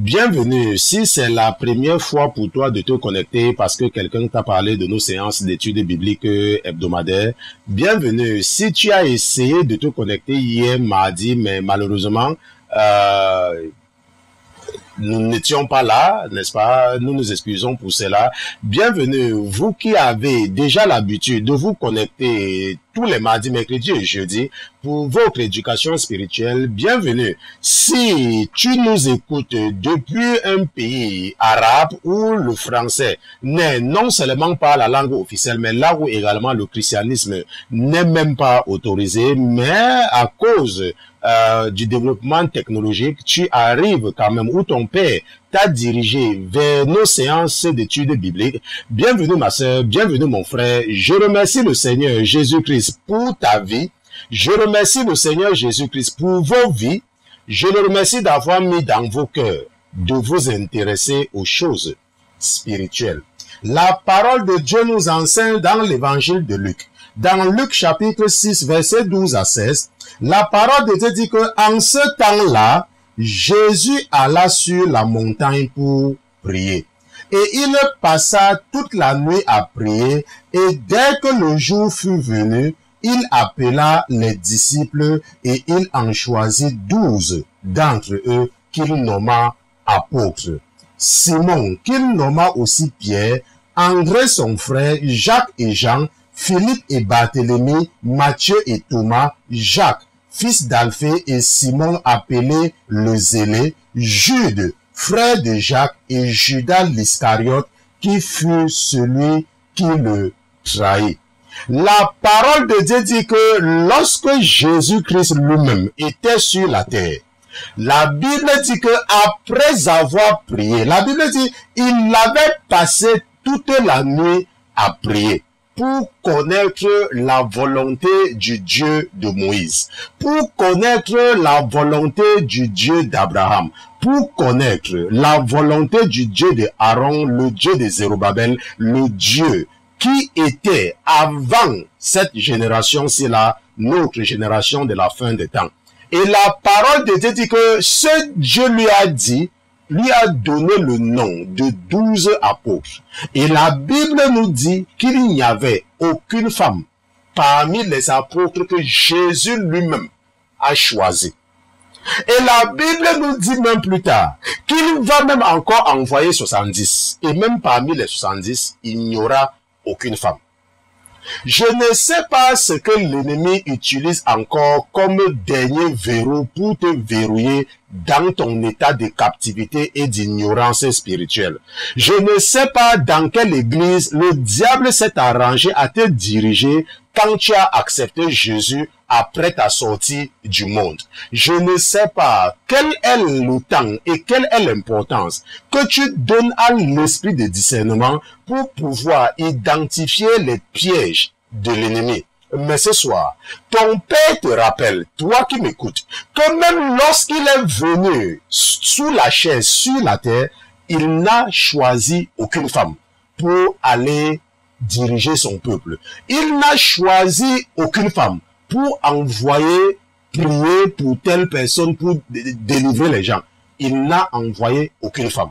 Bienvenue. Si c'est la première fois pour toi de te connecter parce que quelqu'un t'a parlé de nos séances d'études bibliques hebdomadaires, bienvenue. Si tu as essayé de te connecter hier mardi, mais malheureusement, nous n'étions pas là, n'est-ce pas? Nous nous excusons pour cela. Bienvenue, vous qui avez déjà l'habitude de vous connecter tous les mardis, mercredis et jeudis pour votre éducation spirituelle. Bienvenue. Si tu nous écoutes depuis un pays arabe où le français n'est non seulement pas la langue officielle, mais là où également le christianisme n'est même pas autorisé, mais à cause du développement technologique, tu arrives quand même où ton père t'a dirigé vers nos séances d'études bibliques. Bienvenue ma sœur, bienvenue mon frère. Je remercie le Seigneur Jésus-Christ pour ta vie. Je remercie le Seigneur Jésus-Christ pour vos vies. Je le remercie d'avoir mis dans vos cœurs de vous intéresser aux choses spirituelles. La parole de Dieu nous enseigne dans l'évangile de Luc. Dans Luc chapitre 6, verset 12 à 16, la parole de Dieu dit que en ce temps-là, Jésus alla sur la montagne pour prier. Et il passa toute la nuit à prier, et dès que le jour fut venu, il appela les disciples et il en choisit 12 d'entre eux qu'il nomma apôtres. Simon, qu'il nomma aussi Pierre, André son frère, Jacques et Jean, Philippe et Barthélemy, Matthieu et Thomas, Jacques, fils d'Alphée et Simon appelé le Zélé, Jude, frère de Jacques et Judas l'Iscariote, qui fut celui qui le trahit. La parole de Dieu dit que lorsque Jésus-Christ lui-même était sur la terre, la Bible dit que après avoir prié, la Bible dit il avait passé toute la nuit à prier pour connaître la volonté du Dieu de Moïse, pour connaître la volonté du Dieu d'Abraham, pour connaître la volonté du Dieu de Aaron, le Dieu de Zérubabel, le Dieu qui était avant cette génération-ci-là, notre génération de la fin des temps. Et la parole de Dieu dit que ce Dieu lui a donné le nom de 12 apôtres. Et la Bible nous dit qu'il n'y avait aucune femme parmi les apôtres que Jésus lui-même a choisi. Et la Bible nous dit même plus tard qu'il va même encore envoyer 70. Et même parmi les 70, il n'y aura aucune femme. Je ne sais pas ce que l'ennemi utilise encore comme dernier verrou pour te verrouiller dans ton état de captivité et d'ignorance spirituelle. Je ne sais pas dans quelle église le diable s'est arrangé à te diriger quand tu as accepté Jésus après ta sortie du monde. Je ne sais pas quel est le temps et quelle est l'importance que tu donnes à l'esprit de discernement pour pouvoir identifier les pièges de l'ennemi. Mais ce soir, ton Père te rappelle, toi qui m'écoutes, que même lorsqu'il est venu sous la chair, sur la terre, il n'a choisi aucune femme pour aller diriger son peuple. Il n'a choisi aucune femme pour envoyer prier pour telle personne, pour délivrer les gens. Il n'a envoyé aucune femme.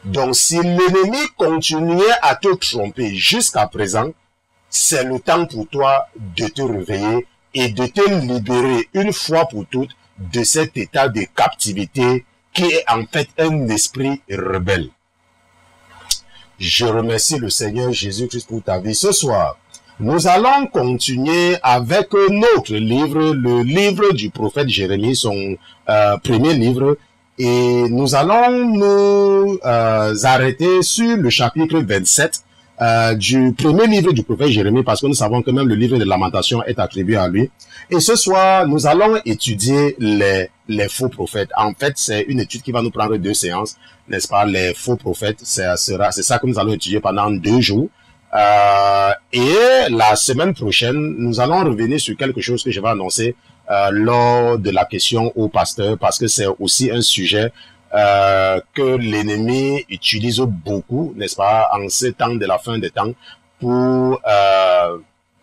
Donc si l'ennemi continuait à te tromper jusqu'à présent, c'est le temps pour toi de te réveiller et de te libérer une fois pour toutes de cet état de captivité qui est en fait un esprit rebelle. Je remercie le Seigneur Jésus-Christ pour ta vie. Ce soir, nous allons continuer avec notre livre, le livre du prophète Jérémie, son premier livre. Et nous allons nous arrêter sur le chapitre 27 du premier livre du prophète Jérémie, parce que nous savons que même le livre de Lamentations est attribué à lui. Et ce soir, nous allons étudier les faux prophètes. En fait, c'est une étude qui va nous prendre 2 séances, n'est-ce pas? Les faux prophètes, c'est ça que nous allons étudier pendant 2 jours. Et la semaine prochaine, nous allons revenir sur quelque chose que je vais annoncer lors de la question au pasteur, parce que c'est aussi un sujet que l'ennemi utilise beaucoup, n'est-ce pas, en ce temps de la fin des temps, pour,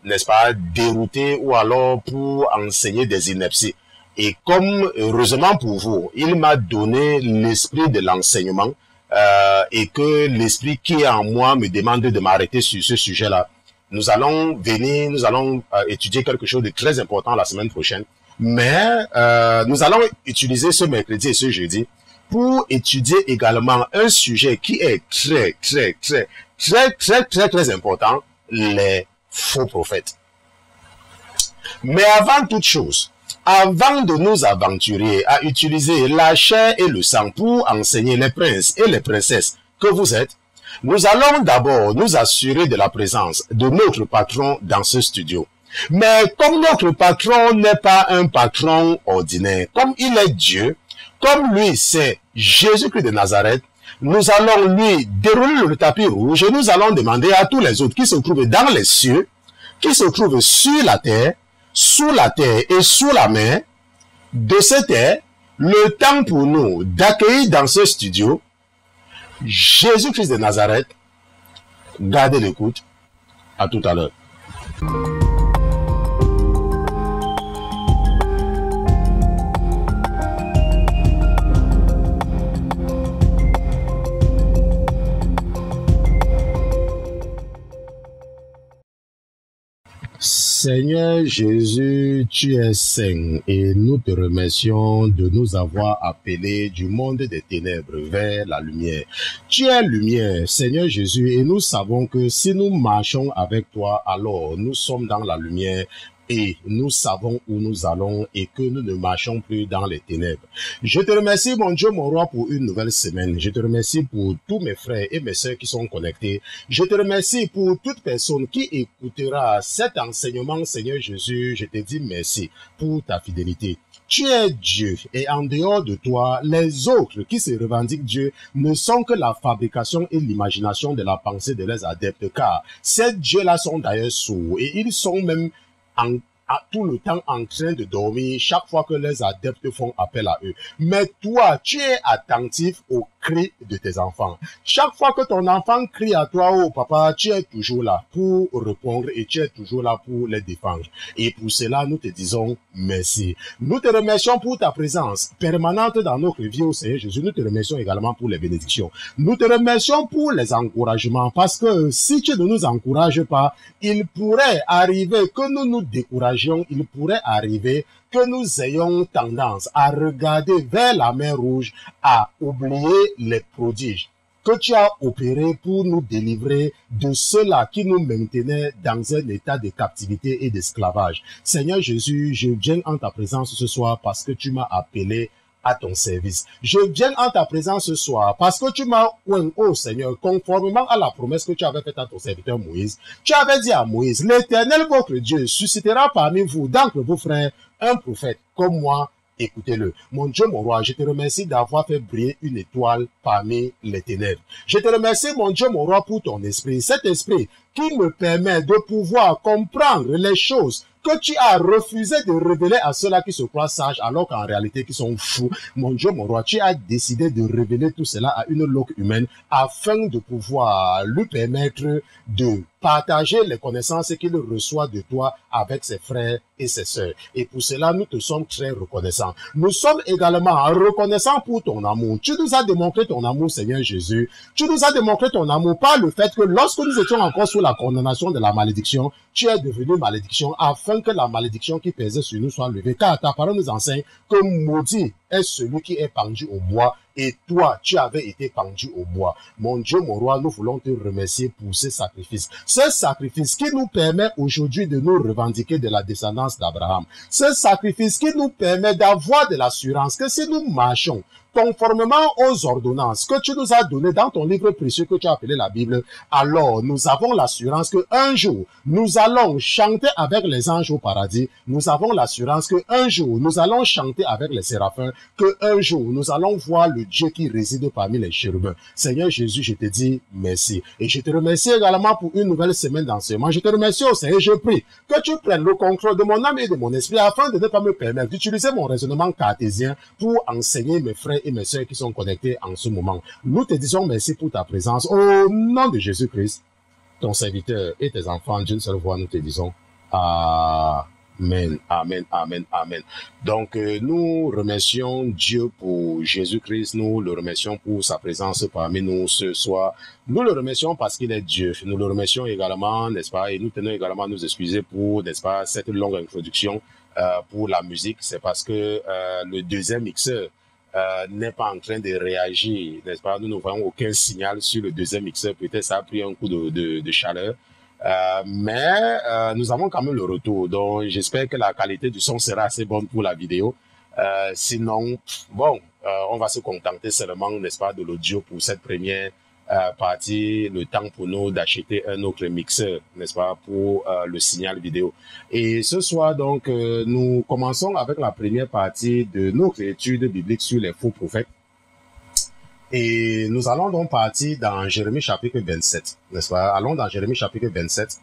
n'est-ce pas, dérouter ou alors pour enseigner des inepties. Et comme, heureusement pour vous, il m'a donné l'esprit de l'enseignement et que l'esprit qui est en moi me demande de m'arrêter sur ce sujet-là. Nous allons étudier quelque chose de très important la semaine prochaine. Mais nous allons utiliser ce mercredi et ce jeudi pour étudier également un sujet qui est très important, les faux prophètes. Mais avant toute chose, avant de nous aventurer à utiliser la chair et le sang pour enseigner les princes et les princesses que vous êtes, nous allons d'abord nous assurer de la présence de notre patron dans ce studio. Mais comme notre patron n'est pas un patron ordinaire, comme il est Dieu, comme lui c'est Jésus-Christ de Nazareth, nous allons lui dérouler le tapis rouge et nous allons demander à tous les autres qui se trouvent dans les cieux, qui se trouvent sur la terre, sous la terre et sous la mer, de se taire, le temps pour nous d'accueillir dans ce studio Jésus-Christ de Nazareth. Gardez l'écoute. À tout à l'heure. Seigneur Jésus, tu es saint et nous te remercions de nous avoir appelés du monde des ténèbres vers la lumière. Tu es lumière, Seigneur Jésus, et nous savons que si nous marchons avec toi, alors nous sommes dans la lumière et nous savons où nous allons et que nous ne marchons plus dans les ténèbres. Je te remercie, mon Dieu, mon roi, pour une nouvelle semaine. Je te remercie pour tous mes frères et mes sœurs qui sont connectés. Je te remercie pour toute personne qui écoutera cet enseignement, Seigneur Jésus. Je te dis merci pour ta fidélité. Tu es Dieu et en dehors de toi, les autres qui se revendiquent Dieu ne sont que la fabrication et l'imagination de la pensée de leurs adeptes, car ces dieux-là sont d'ailleurs sourds et ils sont même tout le temps en train de dormir chaque fois que les adeptes font appel à eux. Mais toi, tu es attentif aux cris de tes enfants. Chaque fois que ton enfant crie à toi, oh papa, tu es toujours là pour répondre et tu es toujours là pour les défendre. Et pour cela, nous te disons merci. Nous te remercions pour ta présence permanente dans notre vie au Seigneur Jésus. Nous te remercions également pour les bénédictions. Nous te remercions pour les encouragements parce que si tu ne nous encourages pas, il pourrait arriver que nous nous découragions, il pourrait arriver que nous ayons tendance à regarder vers la mer Rouge, à oublier les prodiges que tu as opérés pour nous délivrer de ceux-là qui nous maintenaient dans un état de captivité et d'esclavage. Seigneur Jésus, je viens en ta présence ce soir parce que tu m'as appelé à ton service. Je viens en ta présence ce soir parce que tu m'as oint, oh Seigneur, conformément à la promesse que tu avais faite à ton serviteur Moïse. Tu avais dit à Moïse, l'Éternel votre Dieu suscitera parmi vous, d'entre vos frères, un prophète comme moi. Écoutez-le. Mon Dieu, mon roi, je te remercie d'avoir fait briller une étoile parmi les ténèbres. Je te remercie, mon Dieu, mon roi, pour ton esprit. Cet esprit qui me permet de pouvoir comprendre les choses que tu as refusé de révéler à ceux-là qui se croient sages alors qu'en réalité qui sont fous. Mon Dieu, mon roi, tu as décidé de révéler tout cela à une loque humaine afin de pouvoir lui permettre de partager les connaissances qu'il reçoit de toi avec ses frères et ses sœurs. Et pour cela, nous te sommes très reconnaissants. Nous sommes également reconnaissants pour ton amour. Tu nous as démontré ton amour, Seigneur Jésus. Tu nous as démontré ton amour par le fait que lorsque nous étions encore sous la condamnation de la malédiction, tu es devenu malédiction afin que la malédiction qui pesait sur nous soit levée. Car ta parole nous enseigne que maudit est celui qui est pendu au bois et toi, tu avais été pendu au bois. Mon Dieu, mon roi, nous voulons te remercier pour ce sacrifice. Ce sacrifice qui nous permet aujourd'hui de nous revendiquer de la descendance d'Abraham. Ce sacrifice qui nous permet d'avoir de l'assurance que si nous marchons conformément aux ordonnances que tu nous as données dans ton livre précieux que tu as appelé la Bible, alors nous avons l'assurance qu'un jour, nous allons chanter avec les anges au paradis. Nous avons l'assurance qu'un jour, nous allons chanter avec les séraphins, qu'un jour, nous allons voir le Dieu qui réside parmi les chérubins. Seigneur Jésus, je te dis merci. Et je te remercie également pour une nouvelle semaine d'enseignement. Je te remercie au Seigneur, je prie que tu prennes le contrôle de mon âme et de mon esprit afin de ne pas me permettre d'utiliser mon raisonnement cartésien pour enseigner mes frères et mes sœurs qui sont connectés en ce moment. Nous te disons merci pour ta présence. Au nom de Jésus-Christ, ton serviteur et tes enfants d'une seule voix, nous te disons Amen. Amen, amen, amen, amen. Donc, nous remercions Dieu pour Jésus-Christ. Nous le remercions pour sa présence parmi nous ce soir. Nous le remercions parce qu'il est Dieu. Nous le remercions également, n'est-ce pas? Et nous tenons également à nous excuser pour, n'est-ce pas, cette longue introduction pour la musique. C'est parce que le deuxième mixeur n'est pas en train de réagir, n'est-ce pas? Nous ne voyons aucun signal sur le deuxième mixeur. Peut-être ça a pris un coup de chaleur. Mais nous avons quand même le retour, donc j'espère que la qualité du son sera assez bonne pour la vidéo. Sinon, bon, on va se contenter seulement, n'est-ce pas, de l'audio pour cette première partie, le temps pour nous d'acheter un autre mixeur, n'est-ce pas, pour le signal vidéo. Et ce soir, donc, nous commençons avec la première partie de notre étude biblique sur les faux prophètes. Et nous allons donc partir dans Jérémie chapitre 27, n'est-ce pas? Allons dans Jérémie chapitre 27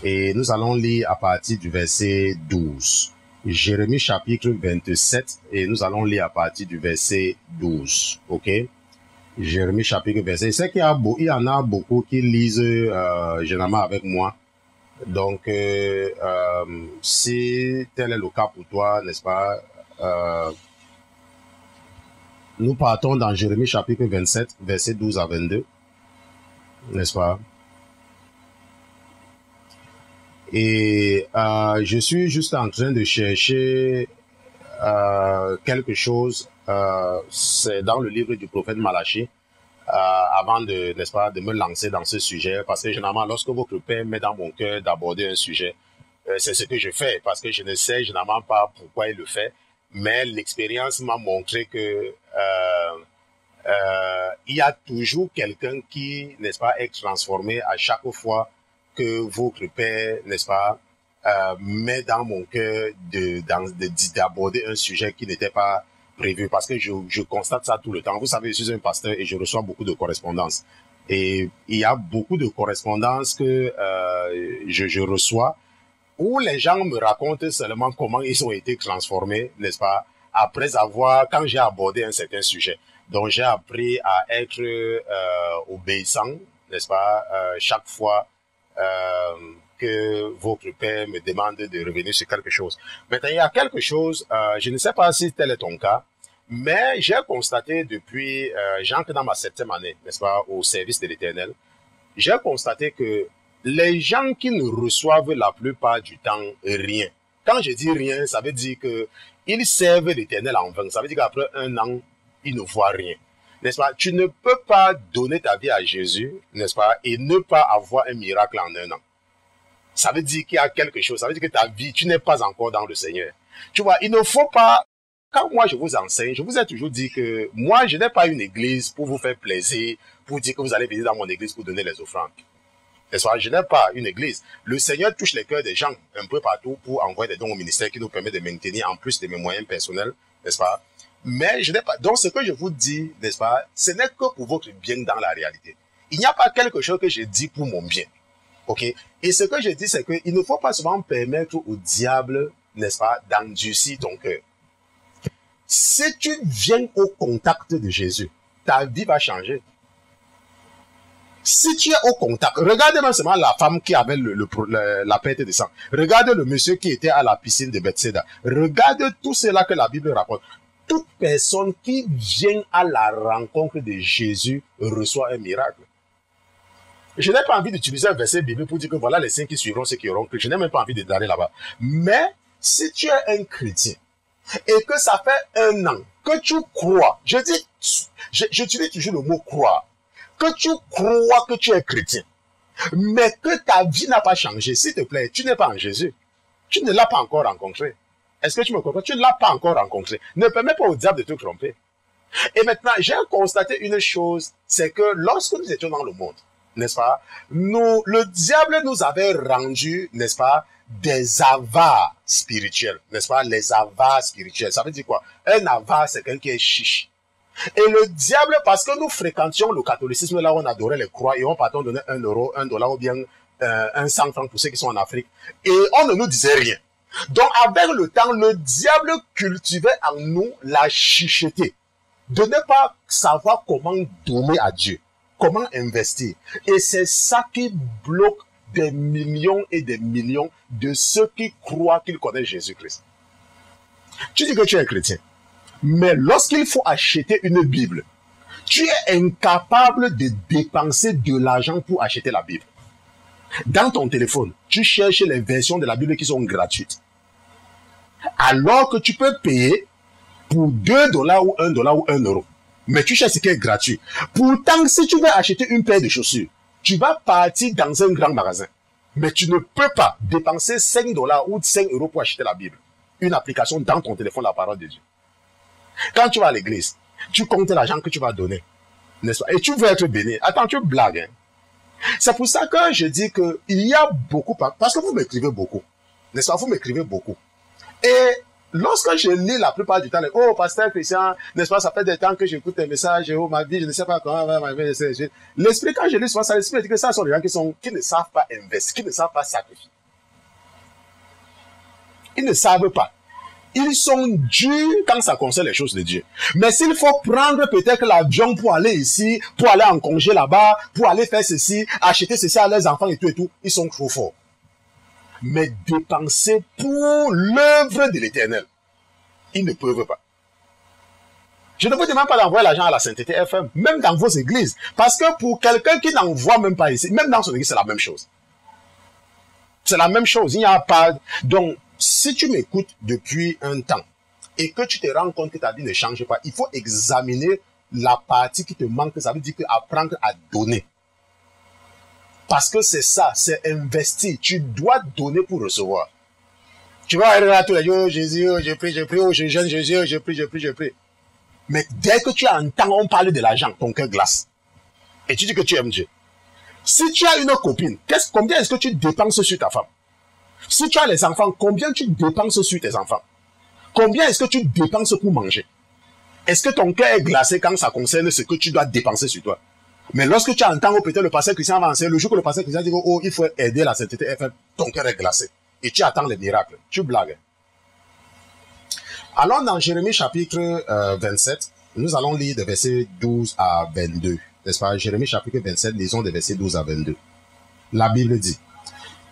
et nous allons lire à partir du verset 12. Jérémie chapitre 27 et nous allons lire à partir du verset 12, ok? Jérémie chapitre 27. C'est qu'il y en a beaucoup qui lisent généralement avec moi. Donc, si tel est le cas pour toi, n'est-ce pas? Nous partons dans Jérémie chapitre 27, verset 12 à 22, n'est-ce pas? Et je suis juste en train de chercher quelque chose, c'est dans le livre du prophète Malachie, avant de, n'est-ce pas, de me lancer dans ce sujet, parce que généralement, lorsque votre Père met dans mon cœur d'aborder un sujet, c'est ce que je fais, parce que je ne sais généralement pas pourquoi il le fait, mais l'expérience m'a montré que il y a toujours quelqu'un qui, n'est-ce pas, est transformé à chaque fois que votre Père, n'est-ce pas, met dans mon cœur d'aborder un sujet qui n'était pas prévu, parce que je constate ça tout le temps. Vous savez, je suis un pasteur et je reçois beaucoup de correspondances. Et il y a beaucoup de correspondances que je reçois, où les gens me racontent seulement comment ils ont été transformés, n'est-ce pas, après avoir, quand j'ai abordé un certain sujet. Donc, j'ai appris à être obéissant, n'est-ce pas, chaque fois que votre Père me demande de revenir sur quelque chose. Maintenant, il y a quelque chose, je ne sais pas si tel est ton cas, mais j'ai constaté depuis, j'entre dans ma 7e année, n'est-ce pas, au service de l'Éternel, j'ai constaté que les gens qui ne reçoivent la plupart du temps rien. Quand je dis rien, ça veut dire que ils servent l'Éternel en vain. Ça veut dire qu'après un an, ils ne voient rien. N'est-ce pas? Tu ne peux pas donner ta vie à Jésus, n'est-ce pas, et ne pas avoir un miracle en un an. Ça veut dire qu'il y a quelque chose. Ça veut dire que ta vie, tu n'es pas encore dans le Seigneur. Tu vois, il ne faut pas... Quand moi je vous enseigne, je vous ai toujours dit que moi, je n'ai pas une église pour vous faire plaisir, pour dire que vous allez venir dans mon église pour donner les offrandes. Je n'ai pas une église. Le Seigneur touche les cœurs des gens un peu partout pour envoyer des dons au ministère qui nous permet de maintenir en plus de mes moyens personnels, n'est-ce pas? Mais je n'ai pas. Donc ce que je vous dis, n'est-ce pas, ce n'est que pour votre bien dans la réalité. Il n'y a pas quelque chose que je dis pour mon bien. Ok? Et ce que je dis, c'est qu'il ne faut pas souvent permettre au diable, n'est-ce pas, d'endurcir ton cœur. Si tu viens au contact de Jésus, ta vie va changer. Si tu es au contact, regardez même seulement la femme qui avait la perte de sang. Regardez le monsieur qui était à la piscine de Bethsaida. Regardez tout cela que la Bible raconte. Toute personne qui vient à la rencontre de Jésus reçoit un miracle. Je n'ai pas envie d'utiliser un verset biblique pour dire que voilà les signes qui suivront ceux qui auront cru. Je n'ai même pas envie d'aller là-bas. Mais si tu es un chrétien et que ça fait un an que tu crois, j'utilise toujours le mot croire, que tu crois que tu es chrétien, mais que ta vie n'a pas changé, s'il te plaît, tu n'es pas en Jésus. Tu ne l'as pas encore rencontré. Est-ce que tu me comprends? Tu ne l'as pas encore rencontré. Ne permets pas au diable de te tromper. Et maintenant, j'ai constaté une chose, c'est que lorsque nous étions dans le monde, n'est-ce pas, le diable nous avait rendu, n'est-ce pas, des avares spirituels, n'est-ce pas, les avares spirituels. Ça veut dire quoi? Un avare, c'est quelqu'un qui est chiche. Et le diable, parce que nous fréquentions le catholicisme, là où on adorait les croix, et on partait donner 1 euro, 1 dollar ou bien 100 francs pour ceux qui sont en Afrique, et on ne nous disait rien. Donc, avec le temps, le diable cultivait en nous la chicheté, de ne pas savoir comment donner à Dieu, comment investir. Et c'est ça qui bloque des millions et des millions de ceux qui croient qu'ils connaissent Jésus-Christ. Tu dis que tu es chrétien, mais lorsqu'il faut acheter une Bible, tu es incapable de dépenser de l'argent pour acheter la Bible. Dans ton téléphone, tu cherches les versions de la Bible qui sont gratuites. Alors que tu peux payer pour $2 ou $1 ou €. Mais tu cherches ce qui est gratuit. Pourtant, si tu veux acheter une paire de chaussures, tu vas partir dans un grand magasin. Mais tu ne peux pas dépenser $5 ou €5 pour acheter la Bible. Une application dans ton téléphone, la parole de Dieu. Quand tu vas à l'église, tu comptes l'argent que tu vas donner. N'est-ce pas? Et tu veux être béni. Attends, tu blagues. Hein? C'est pour ça que je dis qu'il y a beaucoup, parce que vous m'écrivez beaucoup. N'est-ce pas? Vous m'écrivez beaucoup. Et lorsque je lis la plupart du temps, oh, pasteur Christian, n'est-ce pas, ça fait des temps que j'écoute tes messages, oh, ma vie, je ne sais pas comment, l'esprit, quand je lis souvent ça, l'esprit dit que ça sont des gens qui ne savent pas investir, qui ne savent pas sacrifier. Ils ne savent pas. Ils sont durs quand ça concerne les choses de Dieu. Mais s'il faut prendre peut-être l'avion pour aller ici, pour aller en congé là-bas, pour aller faire ceci, acheter ceci à leurs enfants et tout, ils sont trop forts. Mais dépenser pour l'œuvre de l'Éternel, ils ne peuvent pas. Je ne vous demande pas d'envoyer l'argent à la Sainteté FM, même dans vos églises. Parce que pour quelqu'un qui n'en voit même pas ici, même dans son église, c'est la même chose. C'est la même chose. Il n'y a pas... Donc, si tu m'écoutes depuis un temps et que tu te rends compte que ta vie ne change pas, il faut examiner la partie qui te manque. Ça veut dire apprendre à donner. Parce que c'est ça, c'est investir. Tu dois donner pour recevoir. Tu vas aller là tous les jours, Jésus, je prie, oh, je jeûne, Jésus, je prie. Mais dès que tu entends, on parle de l'argent, ton cœur glace. Et tu dis que tu aimes Dieu. Si tu as une copine, combien est-ce que tu dépenses sur ta femme? Si tu as les enfants, combien tu dépenses sur tes enfants? Combien est-ce que tu dépenses pour manger? Est-ce que ton cœur est glacé quand ça concerne ce que tu dois dépenser sur toi? Mais lorsque tu entends, oh, peut-être le pasteur Christian va enseigner, le jour que le pasteur Christian dit, oh, il faut aider la Sainteté FM, ton cœur est glacé. Et tu attends les miracles. Tu blagues. Alors, dans Jérémie chapitre 27, nous allons lire des versets 12 à 22. N'est-ce pas? Jérémie chapitre 27, lisons des versets 12 à 22. La Bible dit,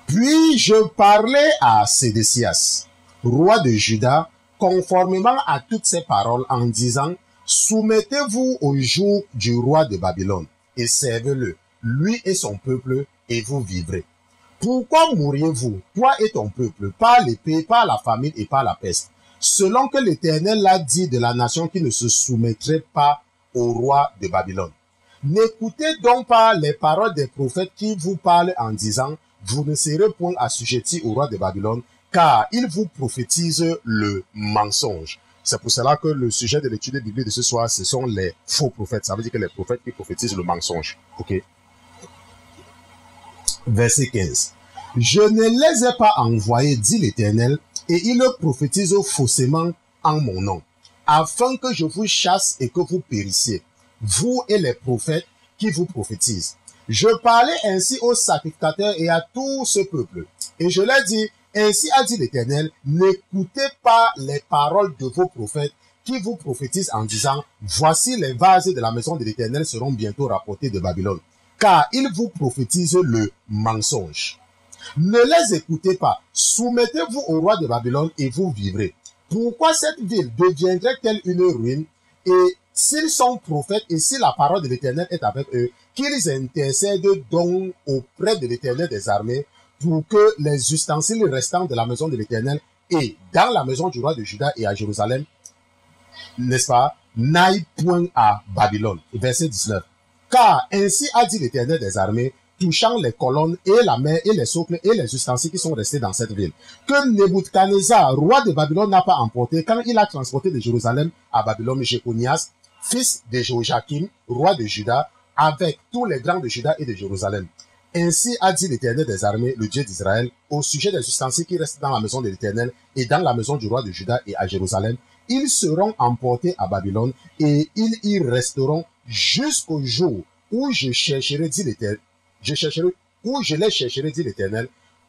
puis je parlais à Sédécias, roi de Juda, conformément à toutes ces paroles, en disant, soumettez-vous au joug du roi de Babylone, et servez-le, lui et son peuple, et vous vivrez. Pourquoi mourriez-vous, toi et ton peuple, par l'épée, par la famine et par la peste, selon que l'Éternel l'a dit de la nation qui ne se soumettrait pas au roi de Babylone? N'écoutez donc pas les paroles des prophètes qui vous parlent en disant, vous ne serez point assujettis au roi de Babylone, car il vous prophétise le mensonge. C'est pour cela que le sujet de l'étude biblique de ce soir, ce sont les faux prophètes. Ça veut dire que les prophètes qui prophétisent le mensonge. Ok. Verset 15. Je ne les ai pas envoyés, dit l'Éternel, et ils prophétisent faussément en mon nom, afin que je vous chasse et que vous périssiez, vous et les prophètes qui vous prophétisent. Je parlais ainsi aux sacrificateurs et à tout ce peuple. Et je leur dis, ainsi a dit l'Éternel, n'écoutez pas les paroles de vos prophètes qui vous prophétisent en disant, voici les vases de la maison de l'Éternel seront bientôt rapportés de Babylone. Car ils vous prophétisent le mensonge. Ne les écoutez pas. Soumettez-vous au roi de Babylone et vous vivrez. Pourquoi cette ville deviendrait-elle une ruine? Et s'ils sont prophètes et si la parole de l'Éternel est avec eux, qu'ils intercèdent donc auprès de l'Éternel des armées pour que les ustensiles restants de la maison de l'Éternel et dans la maison du roi de Juda et à Jérusalem, n'est-ce pas, n'aillent point à Babylone. Verset 19. Car ainsi a dit l'Éternel des armées, touchant les colonnes et la mer et les socles et les ustensiles qui sont restés dans cette ville, que Nebuchadnezzar, roi de Babylone, n'a pas emporté quand il a transporté de Jérusalem à Babylone Jéconias, fils de Joachim, roi de Juda, avec tous les grands de Juda et de Jérusalem. Ainsi a dit l'Éternel des armées, le Dieu d'Israël, au sujet des ustensiles qui restent dans la maison de l'Éternel et dans la maison du roi de Juda et à Jérusalem. Ils seront emportés à Babylone et ils y resteront jusqu'au jour où je chercherai, dit l'Éternel, où je les chercherai, dit l'Éternel,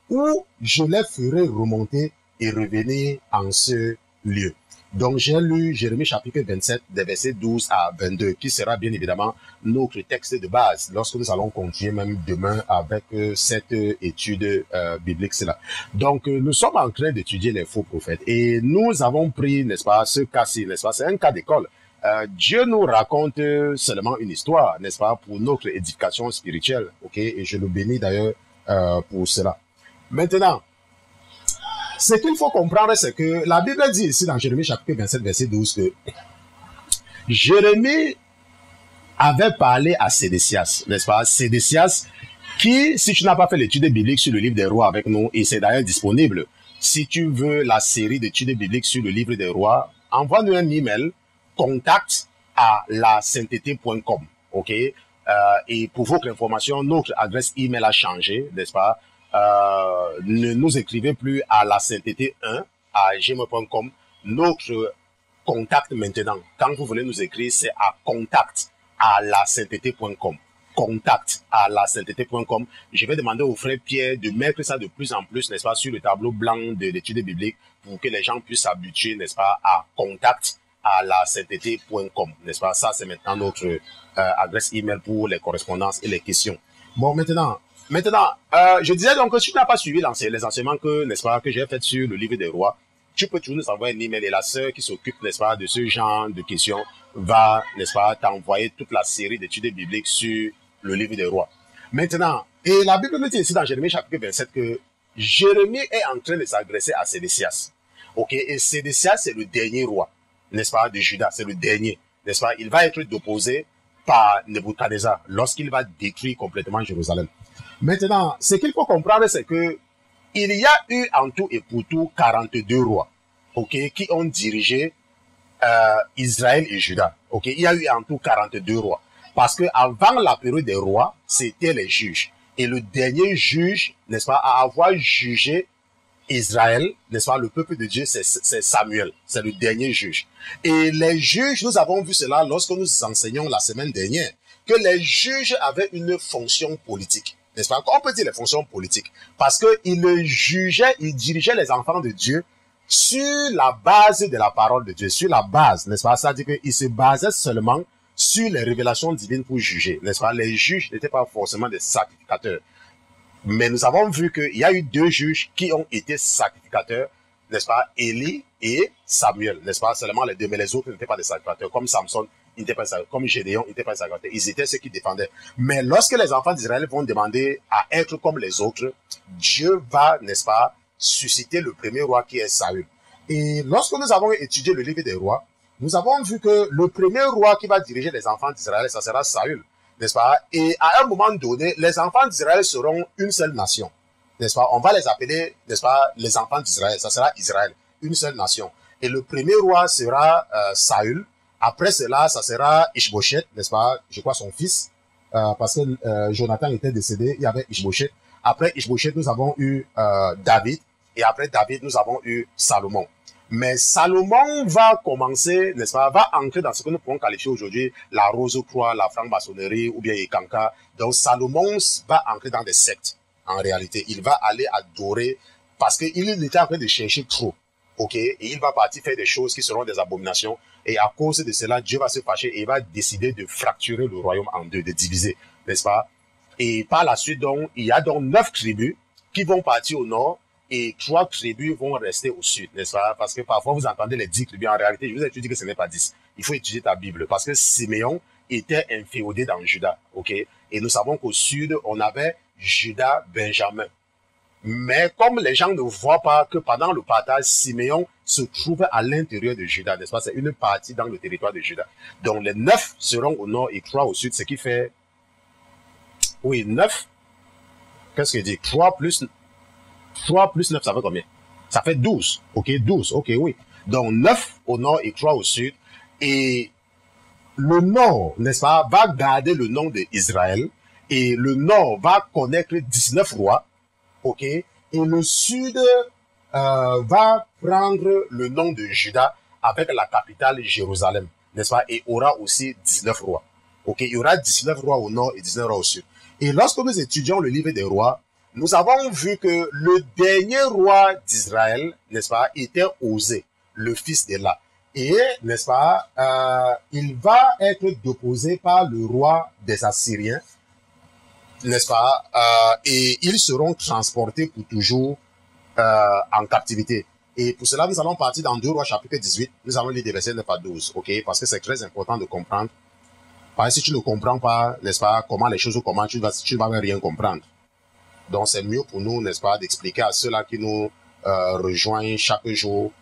où je les ferai remonter et revenir en ce lieu. Donc, j'ai lu Jérémie chapitre 27, des versets 12 à 22, qui sera bien évidemment notre texte de base, lorsque nous allons continuer même demain avec cette étude biblique. Donc, nous sommes en train d'étudier les faux prophètes et nous avons pris, n'est-ce pas, ce cas-ci, n'est-ce pas, c'est un cas d'école. Dieu nous raconte seulement une histoire, n'est-ce pas, pour notre édification spirituelle, ok, et je le bénis d'ailleurs pour cela. Maintenant, ce qu'il faut comprendre, c'est que la Bible dit ici dans Jérémie chapitre 27, verset 12, que Jérémie avait parlé à Sédécias, n'est-ce pas? Sédécias, qui, si tu n'as pas fait l'étude biblique sur le livre des rois avec nous, et c'est d'ailleurs disponible, si tu veux la série d'études bibliques sur le livre des rois, envoie-nous un email, contact à lasainteté.com, ok? Et pour votre information, notre adresse email a changé, n'est-ce pas? Ne nous écrivez plus à lasainteté1@gmail.com. Notre contact maintenant, quand vous voulez nous écrire, c'est à contact@lasainteté.com. Contact@lasainteté.com. Je vais demander au frère Pierre de mettre ça de plus en plus, n'est-ce pas, sur le tableau blanc de l'étude biblique pour que les gens puissent s'habituer, n'est-ce pas, à contact@lasainteté.com, n'est-ce pas? Ça, c'est maintenant notre adresse email pour les correspondances et les questions. Bon, maintenant, je disais donc que si tu n'as pas suivi les enseignements que, n'est-ce pas, que j'ai fait sur le livre des rois, tu peux toujours nous envoyer un email et la sœur qui s'occupe, n'est-ce pas, de ce genre de questions va, n'est-ce pas, t'envoyer toute la série d'études bibliques sur le livre des rois. Maintenant, et la Bible nous dit ici dans Jérémie chapitre 27 que Jérémie est en train de s'adresser à Sédécias. Ok, et Sédécias, c'est le dernier roi, n'est-ce pas, de Juda, c'est le dernier, n'est-ce pas? Il va être déposé par Nebuchadnezzar lorsqu'il va détruire complètement Jérusalem. Maintenant, ce qu'il faut comprendre, c'est que il y a eu en tout et pour tout 42 rois, ok, qui ont dirigé Israël et Juda. Ok, il y a eu en tout 42 rois. Parce que avant la période des rois, c'était les juges. Et le dernier juge, n'est-ce pas, à avoir jugé Israël, n'est-ce pas, le peuple de Dieu, c'est Samuel. C'est le dernier juge. Et les juges, nous avons vu cela lorsque nous enseignons la semaine dernière, que les juges avaient une fonction politique. N'est-ce pas? On peut dire les fonctions politiques. Parce qu'ils jugeaient, ils dirigeaient les enfants de Dieu sur la base de la parole de Dieu. Sur la base, n'est-ce pas? C'est-à-dire qu'ils se basaient seulement sur les révélations divines pour juger. N'est-ce pas? Les juges n'étaient pas forcément des sacrificateurs. Mais nous avons vu qu'il y a eu deux juges qui ont été sacrificateurs, n'est-ce pas? Élie et Samuel, n'est-ce pas? Seulement les deux, mais les autres n'étaient pas des sacrificateurs. Comme Samson, il n'était pas sacrificateur. Comme Gédéon, il n'était pas sacrificateur. Ils étaient ceux qui défendaient. Mais lorsque les enfants d'Israël vont demander à être comme les autres, Dieu va, n'est-ce pas, susciter le premier roi qui est Saül. Et lorsque nous avons étudié le livre des rois, nous avons vu que le premier roi qui va diriger les enfants d'Israël, ça sera Saül, n'est-ce pas? Et à un moment donné, les enfants d'Israël seront une seule nation, n'est-ce pas? On va les appeler, n'est-ce pas, les enfants d'Israël, ça sera Israël, une seule nation. Et le premier roi sera Saül. Après cela, ça sera Ishbosheth, n'est-ce pas? Je crois son fils, parce que Jonathan était décédé, il y avait Ishbosheth. Après Ishbosheth, nous avons eu David, et après David, nous avons eu Salomon. Mais Salomon va commencer, n'est-ce pas, va entrer dans ce que nous pouvons qualifier aujourd'hui la rose-croix, la franc-maçonnerie ou bien Ikanka. Donc Salomon va entrer dans des sectes, en réalité. Il va aller adorer parce qu'il était en train de chercher trop, ok? Et il va partir faire des choses qui seront des abominations. Et à cause de cela, Dieu va se fâcher et il va décider de fracturer le royaume en deux, de diviser, n'est-ce pas? Et par la suite, donc, il y a donc 9 tribus qui vont partir au nord et 3 tribus vont rester au sud, n'est-ce pas? Parce que parfois, vous entendez les 10 tribus. En réalité, je vous ai dit que ce n'est pas 10. Il faut étudier ta Bible parce que Siméon était inféodé dans Juda, ok? Et nous savons qu'au sud, on avait Juda, Benjamin. Mais comme les gens ne voient pas que pendant le partage, Siméon se trouve à l'intérieur de Juda, n'est-ce pas? C'est une partie dans le territoire de Juda. Donc, les 9 seront au nord et 3 au sud, ce qui fait... Oui, 9. Qu'est-ce qu'il dit? 3 plus 9, ça fait combien? Ça fait 12. Ok, 12. Ok, oui. Donc, 9 au nord et 3 au sud. Et le nord, n'est-ce pas, va garder le nom d'Israël. Et le nord va connaître 19 rois. Ok. Et le sud va prendre le nom de Juda avec la capitale Jérusalem. N'est-ce pas? Et aura aussi 19 rois. Ok. Il y aura 19 rois au nord et 19 rois au sud. Et lorsque nous étudions le livre des rois, nous avons vu que le dernier roi d'Israël, n'est-ce pas, était Osée. le fils d'Éla. Et, n'est-ce pas, il va être déposé par le roi des Assyriens, n'est-ce pas, et ils seront transportés pour toujours en captivité. Et pour cela, nous allons partir dans 2 Rois chapitre 18, nous allons lire des versets 9 à 12, ok, parce que c'est très important de comprendre. Parce que si tu ne comprends pas, n'est-ce pas, comment les choses commencent, tu ne vas rien comprendre. Donc c'est mieux pour nous, n'est-ce pas, d'expliquer à ceux-là qui nous rejoignent chaque jour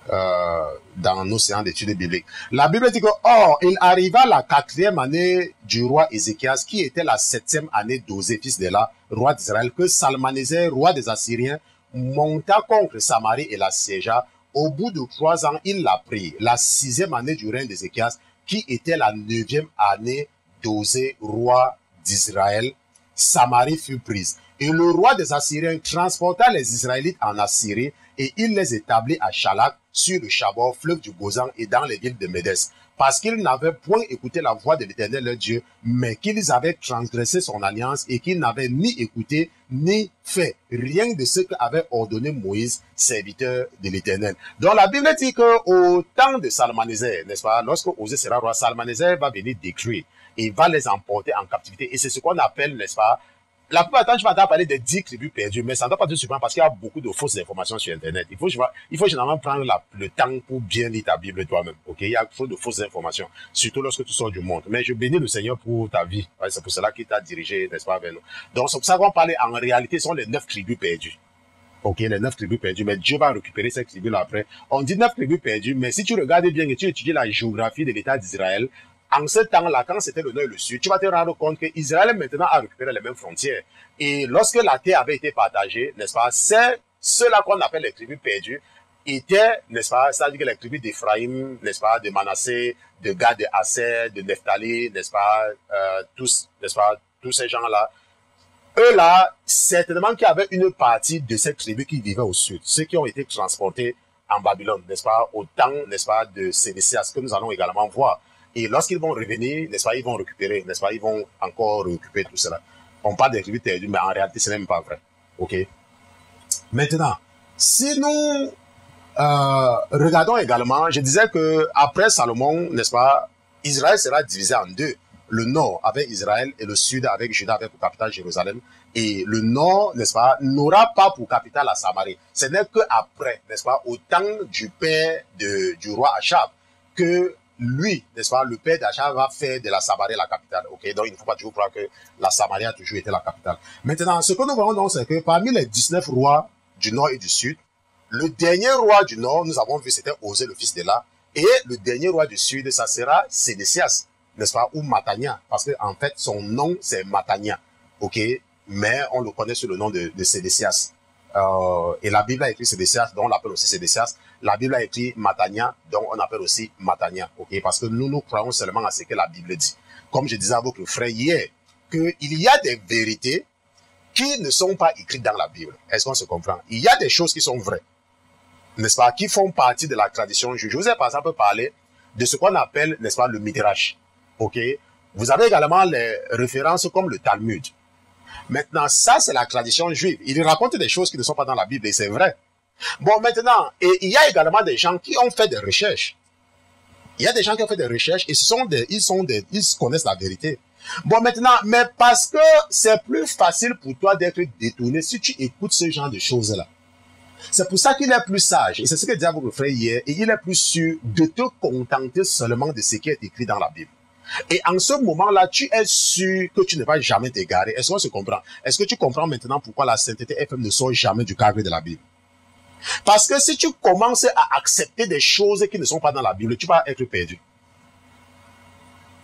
dans nos séances d'études bibliques. La Bible dit que, or, il arriva la 4e année du roi Ézéchias, qui était la 7e année d'Osée, fils d'Éla, roi d'Israël, que Salmanéser, roi des Assyriens, monta contre Samarie et la siégea. Au bout de 3 ans, il l'a pris. La 6e année du règne d'Ézéchias, qui était la 9e année d'Osée, roi d'Israël, Samarie fut prise. Et le roi des Assyriens transporta les Israélites en Assyrie et il les établit à Chalak, sur le Chabor, fleuve du Gozan et dans les villes de Médès. Parce qu'ils n'avaient point écouté la voix de l'Éternel leur Dieu, mais qu'ils avaient transgressé son alliance et qu'ils n'avaient ni écouté ni fait rien de ce qu'avait ordonné Moïse, serviteur de l'Éternel. Donc la Bible dit qu'au temps de Salmanéser, n'est-ce pas, lorsque Osée sera roi, Salmanéser va venir détruire et va les emporter en captivité. Et c'est ce qu'on appelle, n'est-ce pas, la plupart du temps, je vais entendre parler de 10 tribus perdues, mais ça ne doit pas te surprendre parce qu'il y a beaucoup de fausses informations sur Internet. Il faut généralement prendre le temps pour bien lire ta Bible toi-même. Ok, il y a trop de fausses informations, surtout lorsque tu sors du monde. Mais je bénis le Seigneur pour ta vie. C'est pour cela qu'il t'a dirigé, n'est-ce pas, vers nous. Donc, c'est pour ça qu'on parlait, en réalité, ce sont les 9 tribus perdues. Ok, les 9 tribus perdues, mais Dieu va récupérer ces tribus-là après. On dit 9 tribus perdues, mais si tu regardes bien et tu étudies la géographie de l'État d'Israël, en ce temps-là, quand c'était le nord et le sud, tu vas te rendre compte que Israël maintenant a récupéré les mêmes frontières. Et lorsque la terre avait été partagée, n'est-ce pas, c'est ceux-là qu'on appelle les tribus perdues étaient, n'est-ce pas, c'est-à-dire que les tribus d'Éphraïm, n'est-ce pas, de Manassé, de Gad, de Asser, de Nephtali, n'est-ce pas, tous, n'est-ce pas, tous ces gens-là, eux-là, certainement qu'il y avait une partie de cette tribu qui vivait au sud, ceux qui ont été transportés en Babylone, n'est-ce pas, au temps, n'est-ce pas, de Sédécias, que nous allons également voir. Et lorsqu'ils vont revenir, n'est-ce pas, ils vont récupérer, n'est-ce pas, ils vont encore récupérer tout cela. On parle des tribus perdues, mais en réalité, ce n'est même pas vrai. Ok. Maintenant, si nous regardons également, je disais que après Salomon, n'est-ce pas, Israël sera divisé en deux. Le nord avec Israël et le sud avec Juda, avec pour capitale Jérusalem. Et le nord, n'est-ce pas, n'aura pas pour capitale la Samarie. Ce n'est qu'après, n'est-ce pas, au temps du père du roi Achab, que lui, n'est-ce pas, le père d'Achab va faire de la Samarie la capitale. Ok, donc il ne faut pas toujours croire que la Samarie a toujours été la capitale. Maintenant, ce que nous voyons donc, c'est que parmi les 19 rois du nord et du sud, le dernier roi du nord, nous avons vu, c'était Osée, le fils d'Éla, et le dernier roi du sud, ça sera Sédécias, n'est-ce pas, ou Matania, parce que en fait, son nom, c'est Matania, ok, mais on le connaît sous le nom de Sédécias. Et la Bible a écrit Sédécias, donc on l'appelle aussi Sédécias. La Bible a écrit Matania, donc on appelle aussi Matania, ok, parce que nous croyons seulement à ce que la Bible dit. Comme je disais à votre frère hier, qu'il y a des vérités qui ne sont pas écrites dans la Bible. Est-ce qu'on se comprend? Il y a des choses qui sont vraies, n'est-ce pas, qui font partie de la tradition juive. Je vous ai par exemple parlé de ce qu'on appelle, n'est-ce pas, le Midrash, ok. Vous avez également les références comme le Talmud. Maintenant, ça, c'est la tradition juive. Il raconte des choses qui ne sont pas dans la Bible et c'est vrai. Bon, maintenant, et il y a également des gens qui ont fait des recherches. Il y a des gens qui ont fait des recherches et ils connaissent la vérité. Bon, maintenant, mais parce que c'est plus facile pour toi d'être détourné si tu écoutes ce genre de choses-là. C'est pour ça qu'il est plus sage. Et c'est ce que disait votre frère hier. Et il est plus sûr de te contenter seulement de ce qui est écrit dans la Bible. Et en ce moment-là, tu es sûr que tu ne vas jamais t'égarer. Est-ce qu'on se comprend? Est-ce que tu comprends maintenant pourquoi la sainteté FM ne sort jamais du cadre de la Bible? Parce que si tu commences à accepter des choses qui ne sont pas dans la Bible, tu vas être perdu.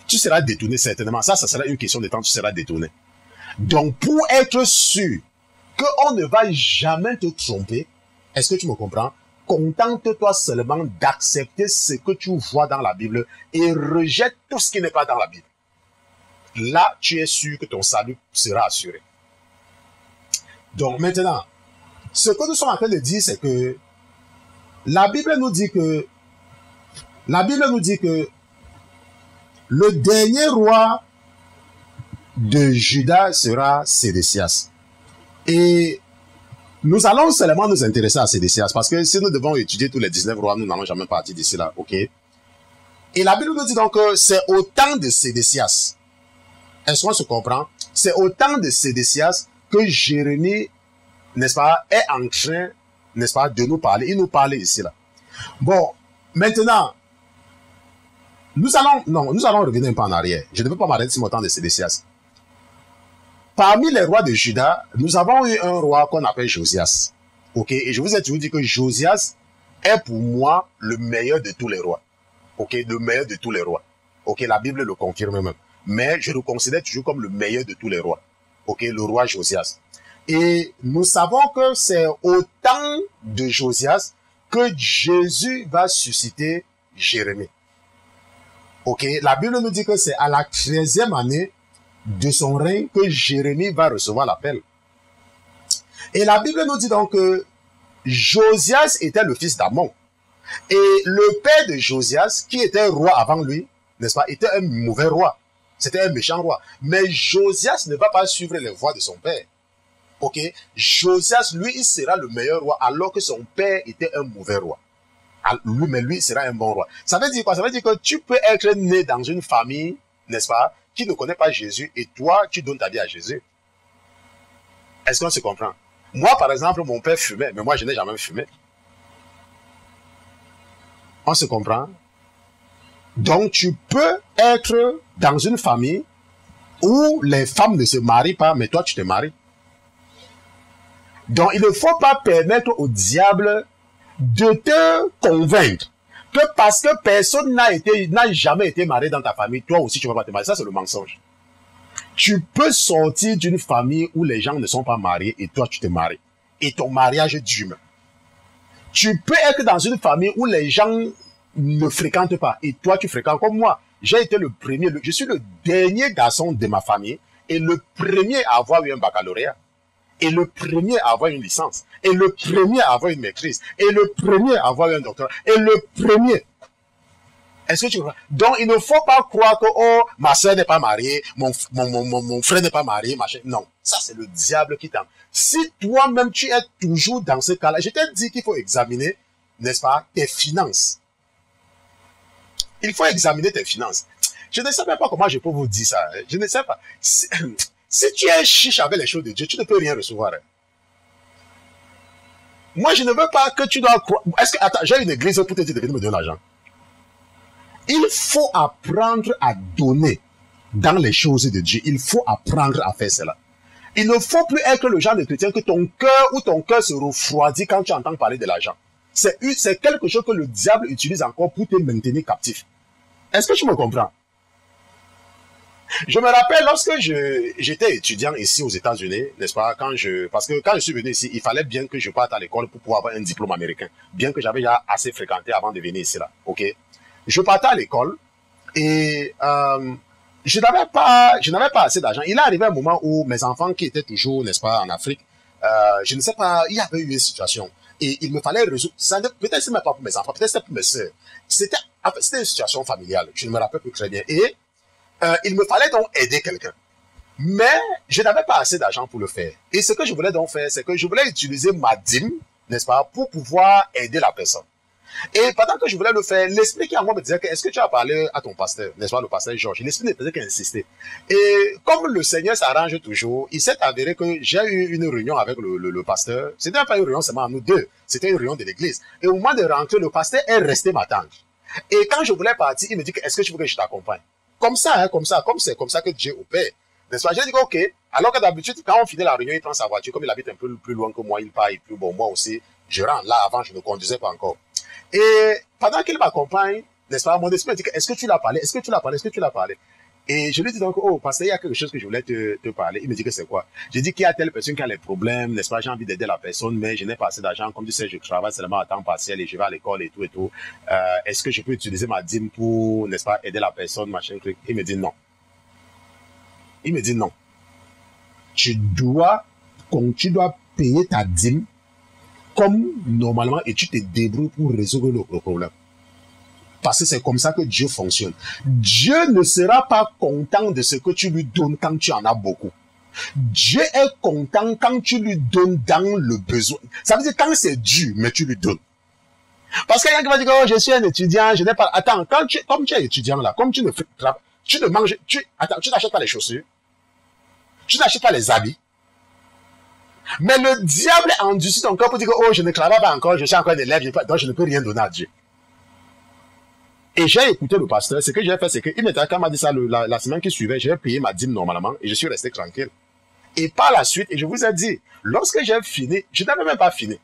Tu seras détourné certainement. Ça sera une question de temps, tu seras détourné. Donc, pour être sûr qu'on ne va jamais te tromper, est-ce que tu me comprends? Contente-toi seulement d'accepter ce que tu vois dans la Bible et rejette tout ce qui n'est pas dans la Bible. Là, tu es sûr que ton salut sera assuré. Donc maintenant, ce que nous sommes en train de dire, c'est que la Bible nous dit que le dernier roi de Juda sera Sédécias. Et Nous allons seulement nous intéresser à Sédécias, parce que si nous devons étudier tous les 19 rois, nous n'allons jamais partir d'ici là, ok? Et la Bible nous dit donc que c'est au temps de Sédécias. Est-ce qu'on se comprend? C'est au temps de Sédécias que Jérémie, n'est-ce pas, est en train, n'est-ce pas, de nous parler. Il nous parlait ici là. Bon, maintenant, nous allons revenir un peu en arrière. Je ne veux pas m'arrêter sur le temps de Sédécias. Parmi les rois de Juda, nous avons eu un roi qu'on appelle Josias. Ok? Et je vous ai toujours dit que Josias est pour moi le meilleur de tous les rois. Ok? Le meilleur de tous les rois. Ok? La Bible le confirme même. Mais je le considère toujours comme le meilleur de tous les rois. Ok? Le roi Josias. Et nous savons que c'est au temps de Josias que Jésus va susciter Jérémie. Ok? La Bible nous dit que c'est à la 13e année de son règne que Jérémie va recevoir l'appel. Et la Bible nous dit donc que Josias était le fils d'Amon. Et le père de Josias, qui était roi avant lui, n'est-ce pas, était un mauvais roi. C'était un méchant roi. Mais Josias ne va pas suivre les voies de son père. Ok? Josias, lui, il sera le meilleur roi, alors que son père était un mauvais roi. Lui sera un bon roi. Ça veut dire quoi? Ça veut dire que tu peux être né dans une famille, n'est-ce pas, qui ne connaît pas Jésus, et toi, tu donnes ta vie à Jésus. Est-ce qu'on se comprend? Moi, par exemple, mon père fumait, mais moi, je n'ai jamais fumé. On se comprend? Donc, tu peux être dans une famille où les femmes ne se marient pas, mais toi, tu te maries. Donc, il ne faut pas permettre au diable de te convaincre que parce que personne n'a jamais été marié dans ta famille, toi aussi tu ne vas pas te marier. Ça, c'est le mensonge. Tu peux sortir d'une famille où les gens ne sont pas mariés et toi, tu te maries. Et ton mariage dure. Tu peux être dans une famille où les gens ne fréquentent pas et toi, tu fréquentes comme moi. J'ai été le premier, je suis le dernier garçon de ma famille et le premier à avoir eu un baccalauréat. Et le premier à avoir une licence, et le premier à avoir une maîtrise, et le premier à avoir un doctorat, et le premier. Est-ce que tu vois? Donc, il ne faut pas croire que, oh, ma soeur n'est pas mariée, mon frère n'est pas marié, machin. Non, ça c'est le diable qui t'en. Si toi-même tu es toujours dans ce cas-là, je t'ai dit qu'il faut examiner, n'est-ce pas, tes finances. Il faut examiner tes finances. Je ne sais même pas comment je peux vous dire ça. Je ne sais pas. Si tu es chiche avec les choses de Dieu, tu ne peux rien recevoir. Moi, je ne veux pas que tu dois croire. Est-ce que, attends, j'ai une église pour te dire de venir me donner l'argent. Il faut apprendre à donner dans les choses de Dieu. Il faut apprendre à faire cela. Il ne faut plus être le genre de chrétien que ton cœur se refroidit quand tu entends parler de l'argent. C'est quelque chose que le diable utilise encore pour te maintenir captif. Est-ce que tu me comprends? Je me rappelle lorsque j'étais étudiant ici aux États-Unis, n'est-ce pas, parce que quand je suis venu ici, il fallait bien que je parte à l'école pour pouvoir avoir un diplôme américain, bien que j'avais déjà assez fréquenté avant de venir ici là, ok. Je partais à l'école et je n'avais pas assez d'argent. Il est arrivé un moment où mes enfants qui étaient toujours, n'est-ce pas, en Afrique, je ne sais pas, il y avait eu une situation et il me fallait résoudre. Peut-être c'est même pas pour mes enfants, peut-être c'était pour mes sœurs. C'était une situation familiale. Je ne me rappelle plus très bien et il me fallait donc aider quelqu'un. Mais je n'avais pas assez d'argent pour le faire. Et ce que je voulais donc faire, c'est que je voulais utiliser ma dîme, n'est-ce pas, pour pouvoir aider la personne. Et pendant que je voulais le faire, l'esprit qui en moi me disait que est-ce que tu as parlé à ton pasteur, n'est-ce pas, le pasteur Georges. L'esprit ne faisait qu'insister. Et comme le Seigneur s'arrange toujours, il s'est avéré que j'ai eu une réunion avec le pasteur. C'était pas une réunion seulement à nous deux, c'était une réunion de l'église. Et au moment de rentrer, le pasteur est resté m'attendre. Et quand je voulais partir, il me dit est-ce que tu veux que je t'accompagne? Comme ça, hein, comme c'est comme ça que Dieu opère. N'est-ce pas? J'ai dit ok. Alors que d'habitude, quand on finit la réunion, il prend sa voiture. Comme il habite un peu plus loin que moi, il part et plus bon. Moi aussi, je rentre. Là, avant, je ne conduisais pas encore. Et pendant qu'il m'accompagne, n'est-ce pas? Mon esprit me dit est-ce que tu l'as parlé? Est-ce que tu l'as parlé? Est-ce que tu l'as parlé? Et je lui dis donc, oh, parce qu'il y a quelque chose que je voulais te parler. Il me dit que c'est quoi? J'ai dit qu'il y a telle personne qui a les problèmes, n'est-ce pas? J'ai envie d'aider la personne, mais je n'ai pas assez d'argent. Comme tu sais, je travaille seulement à temps partiel et je vais à l'école et tout et tout. Est-ce que je peux utiliser ma dîme pour, n'est-ce pas, aider la personne, machin, truc? Il me dit non. Il me dit non. Tu dois payer ta dîme comme normalement et tu te débrouilles pour résoudre le problème. Parce que c'est comme ça que Dieu fonctionne. Dieu ne sera pas content de ce que tu lui donnes quand tu en as beaucoup. Dieu est content quand tu lui donnes dans le besoin. Ça veut dire quand c'est dur, mais tu lui donnes. Parce qu'il y a quelqu'un qui va dire, oh, je suis un étudiant, je n'ai pas... Attends, comme tu es étudiant là, comme tu ne manges... Attends, tu n'achètes pas les chaussures, tu n'achètes pas les habits. Mais le diable endurcit ton corps pour dire, oh, je ne travaille pas encore, je suis encore un élève, donc je ne peux rien donner à Dieu. Et j'ai écouté le pasteur, ce que j'ai fait, c'est qu'il m'a dit ça la semaine qui suivait, j'ai payé ma dîme normalement et je suis resté tranquille. Et par la suite, et je vous ai dit, lorsque j'ai fini, je n'avais même pas fini.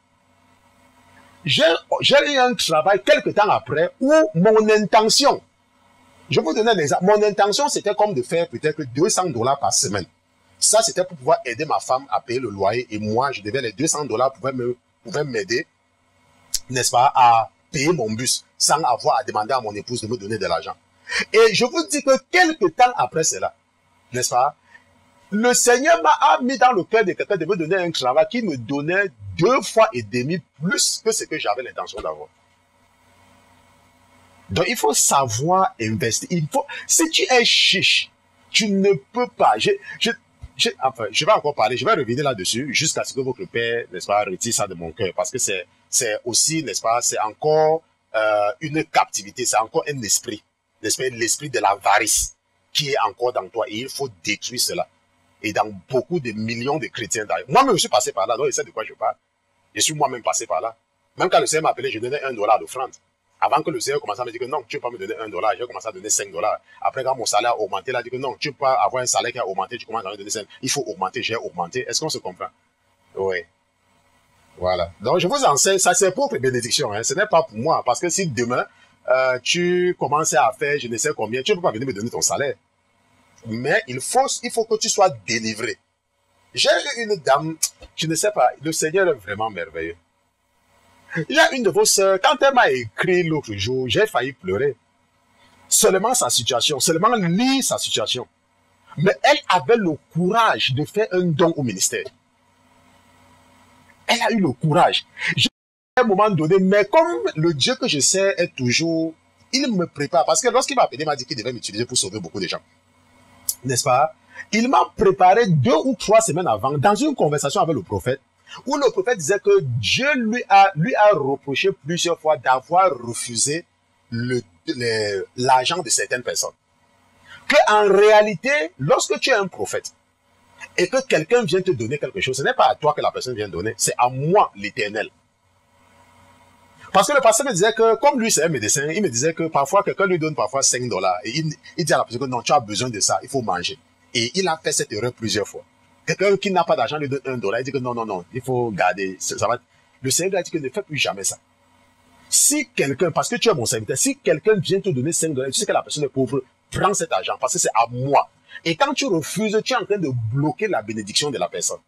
J'ai eu un travail quelque temps après où mon intention, je vous donne un exemple, mon intention c'était comme de faire peut-être $200 par semaine. Ça c'était pour pouvoir aider ma femme à payer le loyer et moi je devais les $200 pouvaient m'aider, n'est-ce pas, à payer mon bus sans avoir à demander à mon épouse de me donner de l'argent. Et je vous dis que quelque temps après cela, n'est-ce pas, le Seigneur m'a mis dans le cœur de quelqu'un de me donner un travail qui me donnait 2 fois et demi plus que ce que j'avais l'intention d'avoir. Donc, il faut savoir investir. Si tu es chiche, tu ne peux pas. Enfin, je vais encore parler, je vais revenir là-dessus jusqu'à ce que votre père, n'est-ce pas, retire ça de mon cœur. Parce que c'est aussi, n'est-ce pas, c'est encore une captivité, c'est encore un esprit, n'est-ce pas, l'esprit de l'avarice qui est encore dans toi. Et il faut détruire cela. Et dans beaucoup de millions de chrétiens d'ailleurs. Moi-même, je suis passé par là, donc je sais de quoi je parle. Je suis moi-même passé par là. Même quand le Seigneur m'a appelé, je donnais $1 d'offrande. Avant que le Seigneur commence à me dire que non, tu ne peux pas me donner $1, j'ai commencé à donner $5. Après, quand mon salaire a augmenté, il a dit que non, tu ne peux pas avoir un salaire qui a augmenté, tu commences à me donner $5. Il faut augmenter, j'ai augmenté. Est-ce qu'on se comprend? Oui. Voilà. Donc, je vous enseigne, ça c'est pour les bénédictions, hein. Ce n'est pas pour moi. Parce que si demain, tu commences à faire je ne sais combien, tu ne peux pas venir me donner ton salaire. Mais il faut que tu sois délivré. J'ai eu une dame, je ne sais pas, le Seigneur est vraiment merveilleux. Il y a une de vos sœurs, quand elle m'a écrit l'autre jour, j'ai failli pleurer. Seulement sa situation, seulement lire sa situation. Mais elle avait le courage de faire un don au ministère. Elle a eu le courage. À un moment donné, mais comme le Dieu que je sais est toujours, il me prépare. Parce que lorsqu'il m'a appelé, il m'a dit qu'il devait m'utiliser pour sauver beaucoup de gens. N'est-ce pas? Il m'a préparé 2 ou 3 semaines avant dans une conversation avec le prophète où le prophète disait que Dieu lui a reproché plusieurs fois d'avoir refusé l'argent de certaines personnes. Que en réalité, lorsque tu es un prophète et que quelqu'un vient te donner quelque chose, ce n'est pas à toi que la personne vient donner, c'est à moi, l'Éternel. Parce que le pasteur me disait que, comme lui c'est un médecin, il me disait que parfois quelqu'un lui donne parfois $5 et il dit à la personne que non, tu as besoin de ça, il faut manger. Et il a fait cette erreur plusieurs fois. Quelqu'un qui n'a pas d'argent lui donne $1, il dit que non, il faut garder, ça va. Le Seigneur a dit que ne fais plus jamais ça. Si quelqu'un, parce que tu es mon serviteur, si quelqu'un vient te donner $5, tu sais que la personne est pauvre, prends cet argent parce que c'est à moi. Et quand tu refuses, tu es en train de bloquer la bénédiction de la personne.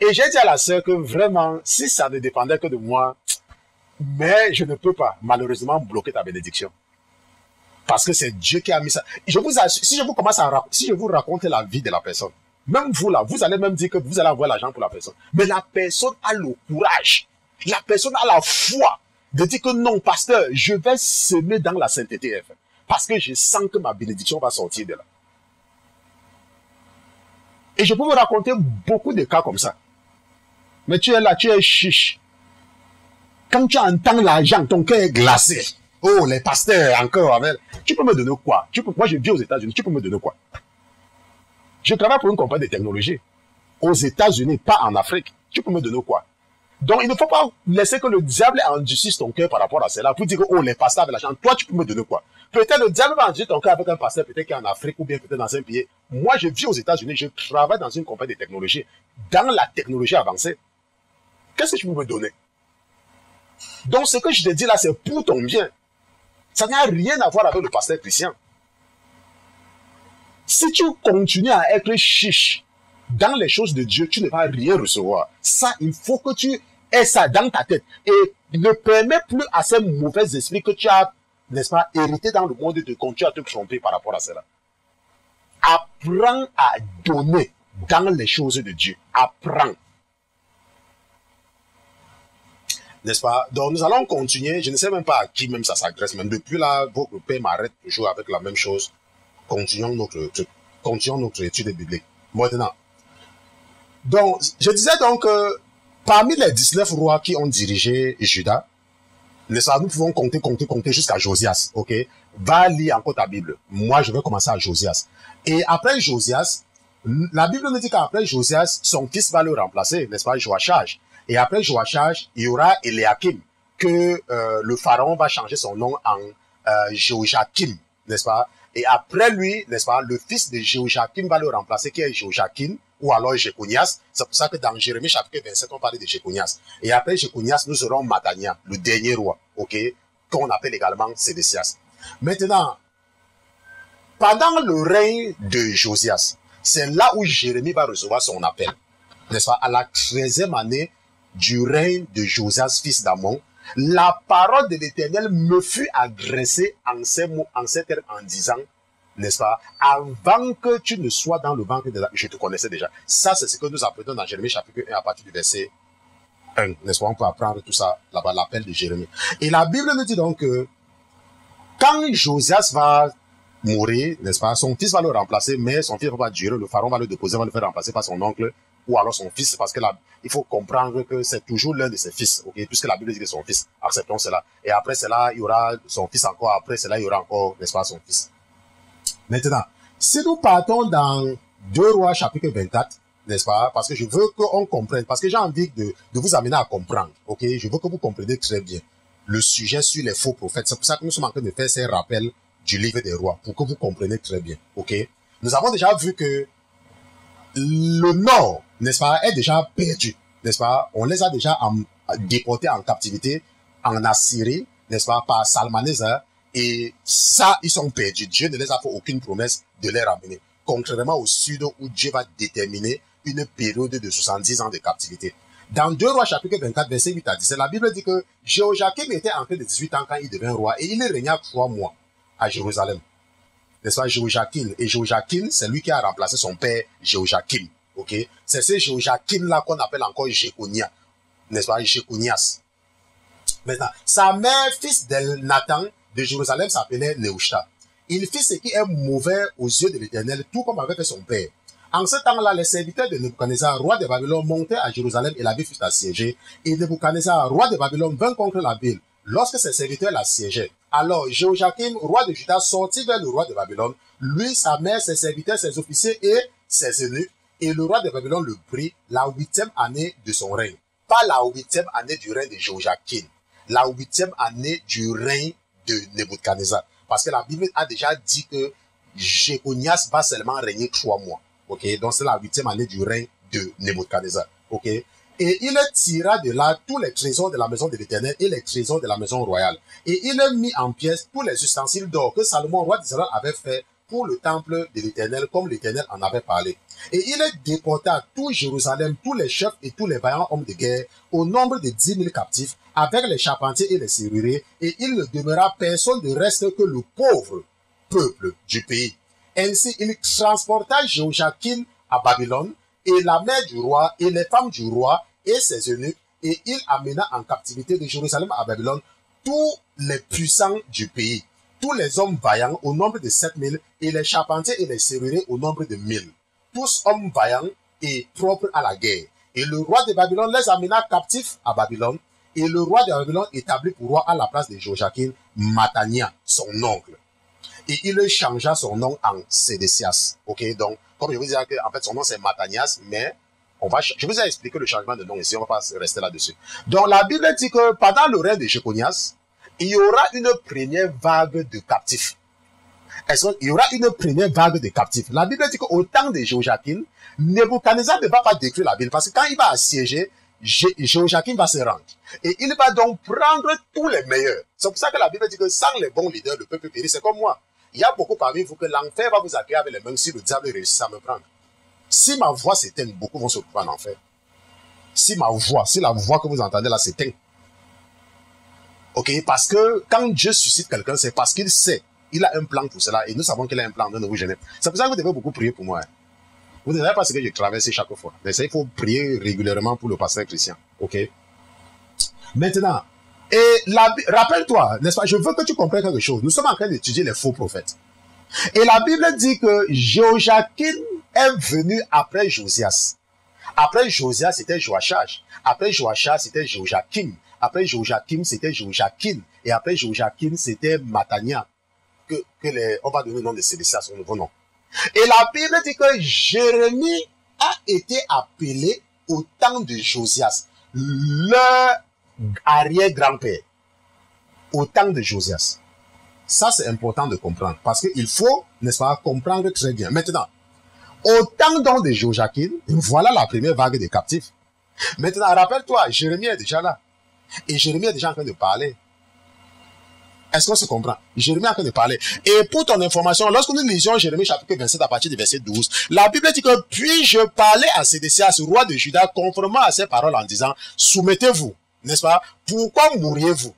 Et j'ai dit à la sœur que vraiment, si ça ne dépendait que de moi, mais je ne peux pas, malheureusement, bloquer ta bénédiction. Parce que c'est Dieu qui a mis ça. Je vous assure, si je vous raconte la vie de la personne, même vous là, vous allez même dire que vous allez avoir l'argent pour la personne. Mais la personne a le courage, la personne a la foi de dire que non, pasteur, je vais semer dans la sainteté. Parce que je sens que ma bénédiction va sortir de là. Et je peux vous raconter beaucoup de cas comme ça. Mais tu es là, tu es chiche. Quand tu entends l'argent, ton cœur est glacé. Oh, les pasteurs, encore avec. Tu peux me donner quoi? Moi, je vis aux États-Unis. Tu peux me donner quoi? Je travaille pour une compagnie de technologie. Aux États-Unis, pas en Afrique. Tu peux me donner quoi? Donc, il ne faut pas laisser que le diable endurcisse ton cœur par rapport à cela. Pour dire que, oh, les pasteurs avec l'argent, toi, tu peux me donner quoi? Peut-être le diable va endurcir ton cœur avec un pasteur, peut-être qui est en Afrique ou bien peut-être dans un pays. Moi, je vis aux États-Unis. Je travaille dans une compagnie de technologie. Dans la technologie avancée. Qu'est-ce que tu peux me donner? Donc, ce que je te dis là, c'est pour ton bien. Ça n'a rien à voir avec le pasteur Christian. Si tu continues à être chiche dans les choses de Dieu, tu ne vas rien recevoir. Ça, il faut que tu aies ça dans ta tête. Et ne permets plus à ces mauvais esprits que tu as, n'est-ce pas, hérité dans le monde de continuer à te tromper par rapport à cela. Apprends à donner dans les choses de Dieu. Apprends. N'est-ce pas? Donc, nous allons continuer. Je ne sais même pas à qui même ça s'agresse. Même depuis là, votre père m'arrête toujours avec la même chose. Continuons notre étude biblique. Maintenant, Donc, je disais donc que parmi les 19 rois qui ont dirigé Juda, nous pouvons compter jusqu'à Josias, ok? Va lire encore ta Bible. Moi, je vais commencer à Josias. Et après Josias, la Bible nous dit qu'après Josias, son fils va le remplacer, n'est-ce pas, Joachaj. Et après Joachaj, il y aura Eliakim, que le pharaon va changer son nom en Jehoiakim, n'est-ce pas? Et après lui, n'est-ce pas, le fils de Jehoiakim va le remplacer, qui est Joachim, ou alors Jéconias. C'est pour ça que dans Jérémie chapitre 27, on parle de Jéconias. Et après Jéconias, nous aurons Matania, le dernier roi, ok, qu'on appelle également Sédécias. Maintenant, pendant le règne de Josias, c'est là où Jérémie va recevoir son appel, n'est-ce pas, à la 13e année du règne de Josias, fils d'Amon. La parole de l'Éternel me fut adressée en ces mots, en ces termes, en disant, n'est-ce pas, avant que tu ne sois dans le ventre de la... Je te connaissais déjà. Ça, c'est ce que nous apprenons dans Jérémie chapitre 1 à partir du verset 1. N'est-ce pas, on peut apprendre tout ça là-bas, l'appel de Jérémie. Et la Bible nous dit donc que quand Josias va mourir, n'est-ce pas, son fils va le remplacer, mais son fils ne va pas durer, le pharaon va le déposer, va le faire remplacer par son oncle, ou alors son fils, parce que là, il faut comprendre que c'est toujours l'un de ses fils, ok, puisque la Bible dit que son fils, acceptons cela. Et après cela, il y aura son fils encore, après cela, il y aura encore, n'est-ce pas, son fils. Maintenant, si nous partons dans 2 Rois chapitre 24, n'est-ce pas, parce que je veux qu'on comprenne, parce que j'ai envie de vous amener à comprendre, ok, je veux que vous compreniez très bien le sujet sur les faux prophètes. C'est pour ça que nous sommes en train de faire ces rappels du livre des rois, pour que vous compreniez très bien, ok. Nous avons déjà vu que le nord, n'est-ce pas, est déjà perdu, n'est-ce pas? On les a déjà déportés en captivité en Assyrie, n'est-ce pas, par Salmaneser, et ça, ils sont perdus. Dieu ne les a fait aucune promesse de les ramener. Contrairement au sud où Dieu va déterminer une période de 70 ans de captivité. Dans 2 Rois chapitre 24, verset 8 à 17, la Bible dit que Jéhoiakim était entré de 18 ans quand il devint roi et il régna 3 mois à Jérusalem. N'est-ce pas, Jéhoiakim. Et Jéhoiakim, c'est lui qui a remplacé son père Jéhoiakim. Ok? C'est ce Jéhoiakim-là qu'on appelle encore Jéconia. N'est-ce pas, Jéconias. Maintenant, sa mère, fils d'Elnathan de Jérusalem, s'appelait Nehushta. Il fit ce qui est mauvais aux yeux de l'Éternel, tout comme avait fait son père. En ce temps-là, les serviteurs de Nebuchadnezzar, roi de Babylone, montaient à Jérusalem et la ville fut assiégée. Et Nebuchadnezzar, roi de Babylone, vint contre la ville. Lorsque ses serviteurs l'assiégeaient, alors Jéhoiakim, roi de Juda, sortit vers le roi de Babylone, lui, sa mère, ses serviteurs, ses officiers et ses eunuques. Et le roi de Babylone le prit la 8e année de son règne. Pas la 8e année du règne de Jéhoiakim. La 8e année du règne de Nebuchadnezzar. Parce que la Bible a déjà dit que Jéconias va seulement régner 3 mois. Ok, donc c'est la 8e année du règne de Nebuchadnezzar. Ok, et il tira de là tous les trésors de la maison de l'Éternel et les trésors de la maison royale. Et il mit en pièces tous les ustensiles d'or que Salomon, roi d'Israël, avait fait pour le temple de l'Éternel, comme l'Éternel en avait parlé. Et il déporta tout Jérusalem, tous les chefs et tous les vaillants hommes de guerre, au nombre de 10 000 captifs, avec les charpentiers et les serruriers, et il ne demeura personne de reste que le pauvre peuple du pays. Ainsi, il transporta Jéhoiakim à Babylone, et la mère du roi, et les femmes du roi, et ses eunuques, et il amena en captivité de Jérusalem à Babylone tous les puissants du pays, tous les hommes vaillants au nombre de 7 000, et les charpentiers et les serruriers au nombre de 1000. Tous hommes vaillants et propres à la guerre. Et le roi de Babylone les amena captifs à Babylone, et le roi de Babylone établit pour roi à la place de Jéhoiakim Matania, son oncle. Et il changea son nom en Sédécias. Ok, donc, comme je vous disais, en fait, son nom c'est Matanias, mais je vous ai expliqué le changement de nom ici, on va pas rester là-dessus. Donc, la Bible dit que pendant le règne de Jéconias, il y aura une première vague de captifs. Il y aura une première vague de captifs. La Bible dit qu'au temps de Jéhoiakim, Nebuchadnezzar ne va pas détruire la ville, parce que quand il va assiéger, Jéhoiakim va se rendre. Et il va donc prendre tous les meilleurs. C'est pour ça que la Bible dit que sans les bons leaders, le peuple périt. C'est comme moi. Il y a beaucoup parmi vous que l'enfer va vous accueillir avec les mains si le diable réussit à me prendre. Si ma voix s'éteint, beaucoup vont se retrouver en enfer. Si la voix que vous entendez là s'éteint. Ok, parce que quand Dieu suscite quelqu'un, c'est parce qu'il sait. Il a un plan pour cela et nous savons qu'il a un plan, ne vous gênez. C'est pour ça que vous devez beaucoup prier pour moi. Hein. Vous ne savez pas ce que je traverse chaque fois. Mais ça, il faut prier régulièrement pour le pasteur Christian. Ok? Maintenant, rappelle-toi, n'est-ce pas, je veux que tu comprennes quelque chose. Nous sommes en train d'étudier les faux prophètes. Et la Bible dit que Jéhoiakim est venu après Josias. Après Josias, c'était Joachach. Après Joachach, c'était Joachim. Après Joachim, c'était Joachim. Et après Joachim, c'était Matania. On va donner le nom de Sédécias, son nouveau nom. Et la Bible dit que Jérémie a été appelé au temps de Josias, leur arrière-grand-père, au temps de Josias. Ça, c'est important de comprendre, parce qu'il faut, n'est-ce pas, comprendre très bien. Maintenant, au temps donc de Joachim, voilà la première vague de captifs. Maintenant, rappelle-toi, Jérémie est déjà là. Et Jérémie est déjà en train de parler. Est-ce qu'on se comprend? Jérémie est en train de parler. Et pour ton information, lorsque nous lisions Jérémie chapitre 27 à partir du verset 12, la Bible dit que puis je parlais à Sédécias, roi de Juda, conformément à ses paroles en disant, soumettez-vous, n'est-ce pas? Pourquoi mourriez-vous?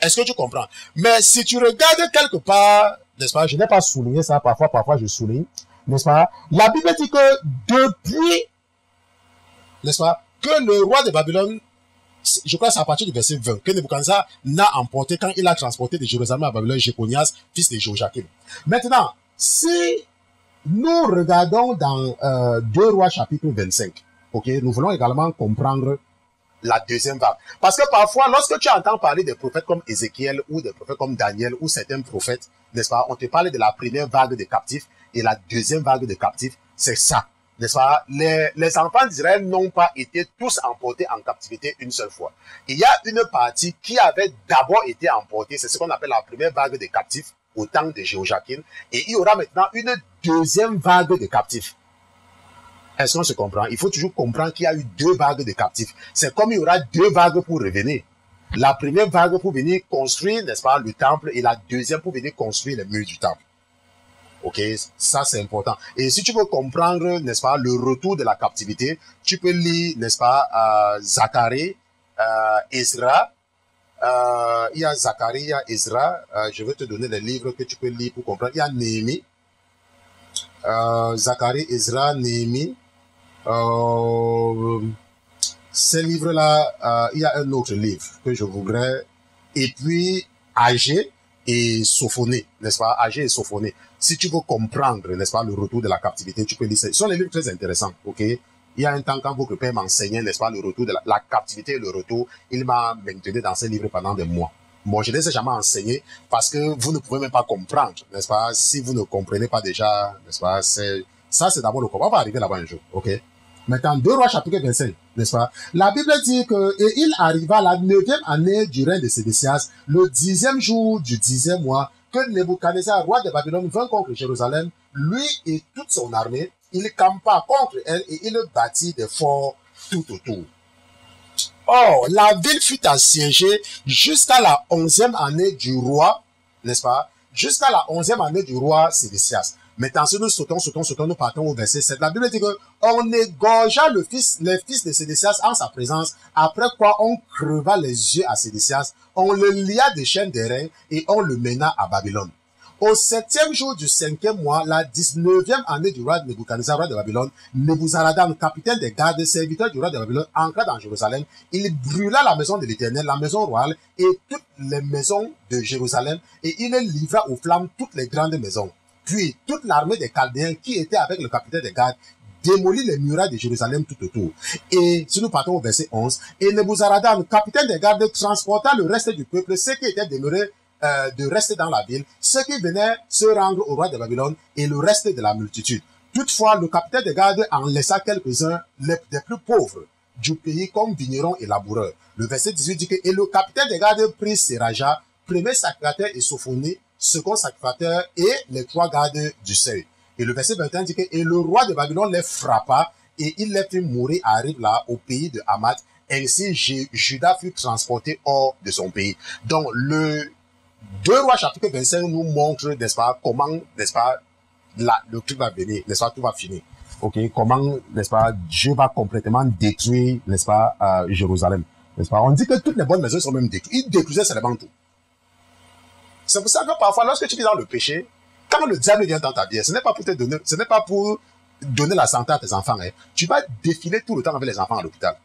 Est-ce que tu comprends? Mais si tu regardes quelque part, n'est-ce pas? Je n'ai pas souligné ça, parfois je souligne, n'est-ce pas? La Bible dit que depuis, n'est-ce pas? Que le roi de Babylone, je crois que c'est à partir du verset 20 que Nebuchadnezzar n'a emporté quand il a transporté de Jérusalem à Babylone Jéconias, fils de Joachim. Maintenant, si nous regardons dans 2 Rois chapitre 25, ok, nous voulons également comprendre la deuxième vague. Parce que parfois, lorsque tu entends parler des prophètes comme Ézéchiel ou des prophètes comme Daniel ou certains prophètes, n'est-ce pas, on te parle de la première vague de captifs et la deuxième vague de captifs, c'est ça. N'est-ce pas? Les enfants d'Israël n'ont pas été tous emportés en captivité une seule fois. Il y a une partie qui avait d'abord été emportée, c'est ce qu'on appelle la première vague de captifs au temps de Jéhoiakim, et il y aura maintenant une deuxième vague de captifs. Est-ce qu'on se comprend? Il faut toujours comprendre qu'il y a eu deux vagues de captifs. C'est comme il y aura deux vagues pour revenir. La première vague pour venir construire, n'est-ce pas, le temple, et la deuxième pour venir construire les murs du temple. Ok, ça c'est important. Et si tu veux comprendre, n'est-ce pas, le retour de la captivité, tu peux lire, n'est-ce pas, Zacharie, Ezra. Il y a Zacharie, il y a Ezra. Je vais te donner les livres que tu peux lire pour comprendre. Il y a Néhémie. Zacharie, Ezra, Néhémie. Ces livres-là, il y a un autre livre que je voudrais. Et puis, Agé et Sophonie, n'est-ce pas? Agé et Sophonie. Si tu veux comprendre, n'est-ce pas, le retour de la captivité, tu peux lire ça. Ce sont des livres très intéressants, ok? Il y a un temps, quand votre père m'enseignait, n'est-ce pas, le retour de la captivité et le retour, il m'a maintenu dans ces livres pendant des mois. Bon, je ne les ai jamais enseignés parce que vous ne pouvez même pas comprendre, n'est-ce pas, si vous ne comprenez pas déjà, n'est-ce pas, ça c'est d'abord le combat. On va arriver là-bas un jour, ok? Maintenant, 2 Rois chapitre 25, n'est-ce pas? La Bible dit que, et il arriva la 9e année du règne de Sédécias, le 10e jour du 10e mois, que Nebuchadnezzar, roi de Babylone, vint contre Jérusalem, lui et toute son armée, il campa contre elle et il bâtit des forts tout autour. Or, la ville fut assiégée jusqu'à la 11e année du roi, n'est-ce pas? Jusqu'à la 11e année du roi Sédécias. Maintenant, si nous sautons, nous partons au verset 7. La Bible dit que on égorgea les fils de Sédécias en sa présence, après quoi on creva les yeux à Sédécias, on le lia des chaînes d'airain et on le mena à Babylone. Au 7e jour du 5e mois, la 19e année du roi Nebuchadnezzar, roi de Babylone, Nebuzaradan, capitaine des gardes, serviteur du roi de Babylone, entra dans Jérusalem. Il brûla la maison de l'Éternel, la maison royale et toutes les maisons de Jérusalem, et il livra aux flammes toutes les grandes maisons. Puis, toute l'armée des Chaldéens qui était avec le capitaine des gardes démolit les murailles de Jérusalem tout autour. Et si nous partons au verset 11, et Nebuzaradan, capitaine des gardes, transporta le reste du peuple, ceux qui étaient demeurés de rester dans la ville, ceux qui venaient se rendre au roi de Babylone et le reste de la multitude. Toutefois, le capitaine des gardes en laissa quelques-uns des plus pauvres du pays comme vignerons et laboureurs. Le verset 18 dit que, et le capitaine des gardes prit Séraja, premier sacrificateur et Sophonie, second sacrificateur et les 3 gardes du seuil. Et le verset 21 dit que, et le roi de Babylone les frappa et il les fit mourir à Ribla au pays de Hamath. Ainsi, Juda fut transporté hors de son pays. Donc, le 2 Rois chapitre 25 nous montre, n'est-ce pas, comment, n'est-ce pas, le truc va venir, n'est-ce pas, tout va finir. Ok, comment, n'est-ce pas, Dieu va complètement détruire, n'est-ce pas, Jérusalem. N'est-ce pas? On dit que toutes les bonnes maisons sont même détruites. Il détruisait seulement tout. C'est pour ça que parfois, lorsque tu vis dans le péché, quand le diable vient dans ta vie, ce n'est pas pour te donner, ce n'est pas pour donner la santé à tes enfants, hein. Tu vas défiler tout le temps avec les enfants à l'hôpital.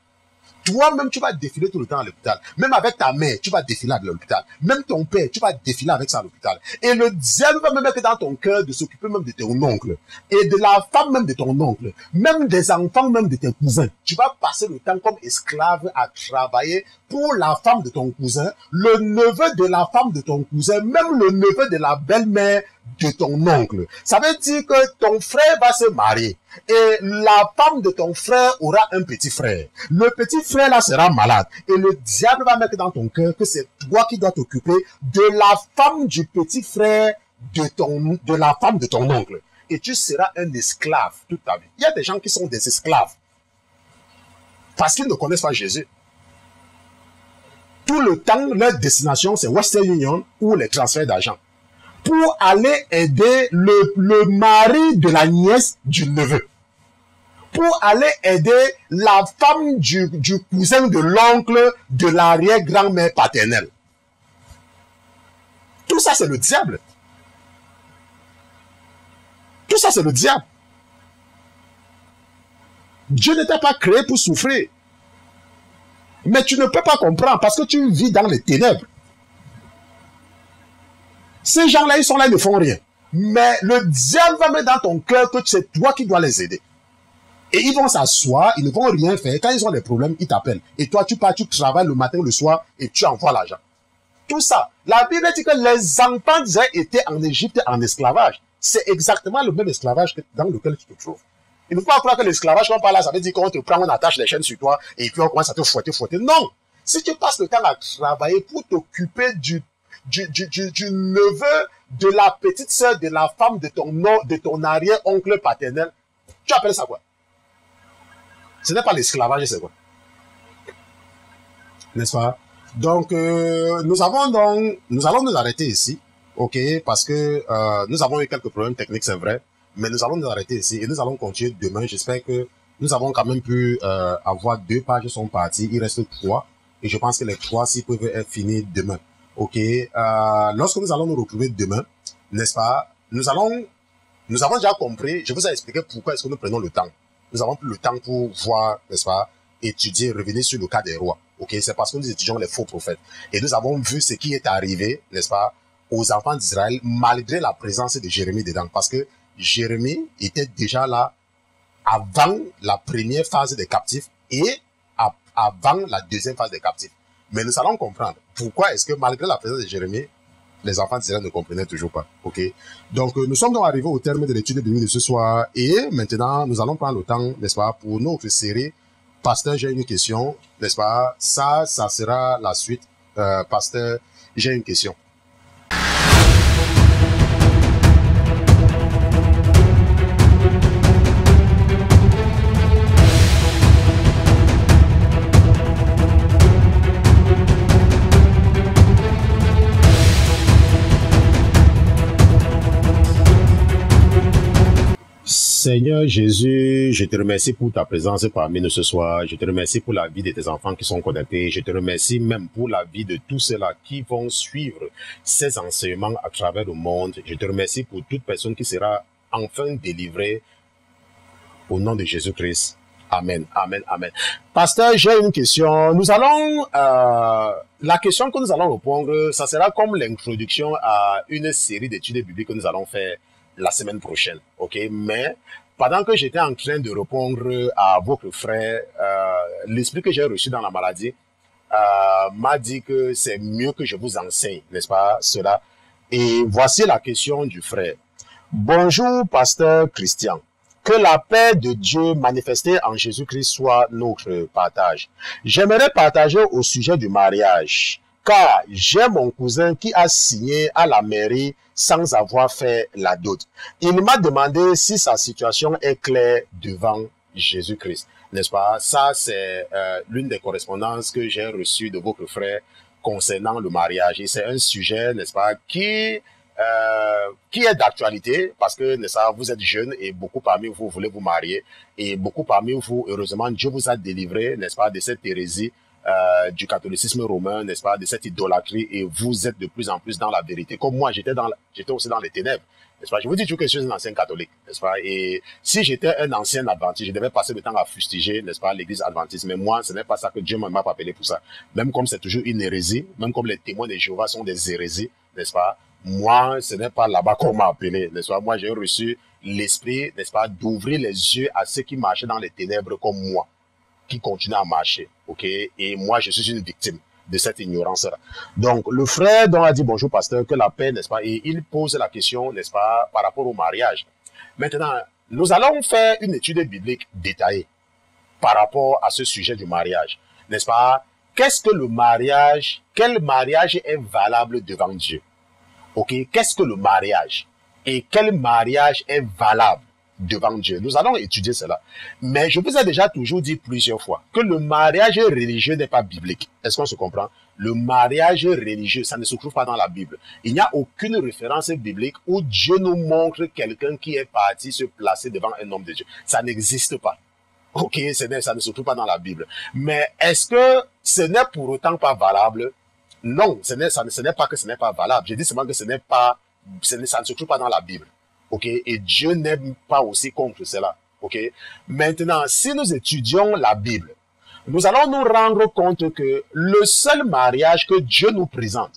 Toi-même, tu vas défiler tout le temps à l'hôpital. Même avec ta mère, tu vas défiler à l'hôpital. Même ton père, tu vas défiler avec ça à l'hôpital. Et le diable va même mettre dans ton cœur de s'occuper même de ton oncle. Et de la femme même de ton oncle. Même des enfants même de tes cousins. Tu vas passer le temps comme esclave à travailler pour la femme de ton cousin, le neveu de la femme de ton cousin, même le neveu de la belle-mère de ton oncle. Ça veut dire que ton frère va se marier et la femme de ton frère aura un petit frère. Le petit frère là sera malade et le diable va mettre dans ton cœur que c'est toi qui dois t'occuper de la femme du petit frère de la femme de ton oncle. Et tu seras un esclave toute ta vie. Il y a des gens qui sont des esclaves parce qu'ils ne connaissent pas Jésus. Tout le temps, leur destination, c'est Western Union ou les transferts d'argent. Pour aller aider le mari de la nièce du neveu. Pour aller aider la femme du cousin de l'oncle de l'arrière-grand-mère paternelle. Tout ça, c'est le diable. Tout ça, c'est le diable. Dieu ne t'a pas créé pour souffrir. Mais tu ne peux pas comprendre parce que tu vis dans les ténèbres. Ces gens-là, ils sont là, ils ne font rien. Mais le diable va mettre dans ton cœur que c'est toi qui dois les aider. Et ils vont s'asseoir, ils ne vont rien faire. Quand ils ont des problèmes, ils t'appellent. Et toi, tu pars, tu travailles le matin, le soir, et tu envoies l'argent. Tout ça. La Bible dit que les enfants d'Israël étaient en Égypte en esclavage. C'est exactement le même esclavage dans lequel tu te trouves. Il ne faut pas croire que l'esclavage, quand on parle là, ça veut dire qu'on te prend, on attache les chaînes sur toi, et puis on commence à te fouetter. Non. Si tu passes le temps à travailler pour t'occuper du neveu de la petite sœur de la femme de ton arrière-oncle paternel, tu appelles ça quoi? Ce n'est pas l'esclavage, c'est quoi? N'est-ce pas? Donc, nous allons nous arrêter ici, ok? Parce que nous avons eu quelques problèmes techniques, c'est vrai. Mais nous allons nous arrêter ici et nous allons continuer demain. J'espère que nous avons quand même pu avoir 2 pages qui sont parties. Il reste 3. Et je pense que les 3 s'ils peuvent être finis demain. Ok. Lorsque nous allons nous retrouver demain, n'est-ce pas, nous avons déjà compris. Je vous ai expliqué pourquoi est-ce que nous prenons le temps. Nous avons pris le temps pour voir, n'est-ce pas, étudier, revenir sur le cas des rois. Ok. C'est parce que nous étudions les faux prophètes. Et nous avons vu ce qui est arrivé, n'est-ce pas, aux enfants d'Israël, malgré la présence de Jérémie dedans. Parce que Jérémie était déjà là avant la première phase des captifs et avant la deuxième phase des captifs. Mais nous allons comprendre pourquoi est-ce que malgré la présence de Jérémie, les enfants d'Israël ne comprenaient toujours pas. Ok. Donc nous sommes donc arrivés au terme de l'étude biblique de ce soir et maintenant nous allons prendre le temps, n'est-ce pas, pour notre série. Pasteur, j'ai une question, n'est-ce pas? Ça sera la suite. Pasteur, j'ai une question. Seigneur Jésus, je te remercie pour ta présence parmi nous ce soir. Je te remercie pour la vie de tes enfants qui sont connectés. Je te remercie même pour la vie de tous ceux-là qui vont suivre ces enseignements à travers le monde. Je te remercie pour toute personne qui sera enfin délivrée au nom de Jésus-Christ. Amen, amen, amen. Pasteur, j'ai une question. Nous allons, la question que nous allons répondre, ça sera comme l'introduction à une série d'études bibliques que nous allons faire la semaine prochaine, ok? Mais pendant que j'étais en train de répondre à votre frère, l'esprit que j'ai reçu dans la maladie m'a dit que c'est mieux que je vous enseigne, n'est-ce pas, cela? Et voici la question du frère. Bonjour, pasteur Christian. Que la paix de Dieu manifestée en Jésus-Christ soit notre partage. J'aimerais partager au sujet du mariage, car j'ai mon cousin qui a signé à la mairie sans avoir fait la dot. Il m'a demandé si sa situation est claire devant Jésus-Christ. N'est-ce pas? Ça, c'est l'une des correspondances que j'ai reçues de votre frère concernant le mariage. Et c'est un sujet, n'est-ce pas, qui est d'actualité parce que, n'est-ce pas, vous êtes jeune et beaucoup parmi vous voulez vous marier. Et beaucoup parmi vous, heureusement, Dieu vous a délivré, n'est-ce pas, de cette hérésie du catholicisme romain, n'est-ce pas, de cette idolâtrie, et vous êtes de plus en plus dans la vérité. Comme moi, j'étais aussi dans les ténèbres, n'est-ce pas. Je vous dis toujours que je suis un ancien catholique, n'est-ce pas. Et si j'étais un ancien adventiste, je devais passer le temps à fustiger, n'est-ce pas, l'église adventiste. Mais moi, ce n'est pas ça que Dieu m'a appelé pour ça. Même comme c'est toujours une hérésie, même comme les témoins de Jéhovah sont des hérésies, n'est-ce pas. Moi, ce n'est pas là-bas qu'on m'a appelé, n'est-ce pas. Moi, j'ai reçu l'esprit, n'est-ce pas, d'ouvrir les yeux à ceux qui marchaient dans les ténèbres comme moi, qui continuent à marcher, ok? Et moi, je suis une victime de cette ignorance-là. Donc, le frère dont a dit bonjour, pasteur, que la paix, n'est-ce pas, et il pose la question, n'est-ce pas, par rapport au mariage. Maintenant, nous allons faire une étude biblique détaillée par rapport à ce sujet du mariage, n'est-ce pas? Qu'est-ce que le mariage? Quel mariage est valable devant Dieu? Ok? Qu'est-ce que le mariage? Et quel mariage est valable devant Dieu? Nous allons étudier cela. Mais je vous ai déjà toujours dit plusieurs fois que le mariage religieux n'est pas biblique. Est-ce qu'on se comprend? Le mariage religieux, ça ne se trouve pas dans la Bible. Il n'y a aucune référence biblique où Dieu nous montre quelqu'un qui est parti se placer devant un homme de Dieu. Ça n'existe pas. Ok, ça ne se trouve pas dans la Bible. Mais est-ce que ce n'est pour autant pas valable? Non, ce n'est pas que ce n'est pas valable. Je dis seulement que ça ne se trouve pas dans la Bible. Ok, et Dieu n'aime pas aussi contre cela. Ok, maintenant, si nous étudions la Bible, nous allons nous rendre compte que le seul mariage que Dieu nous présente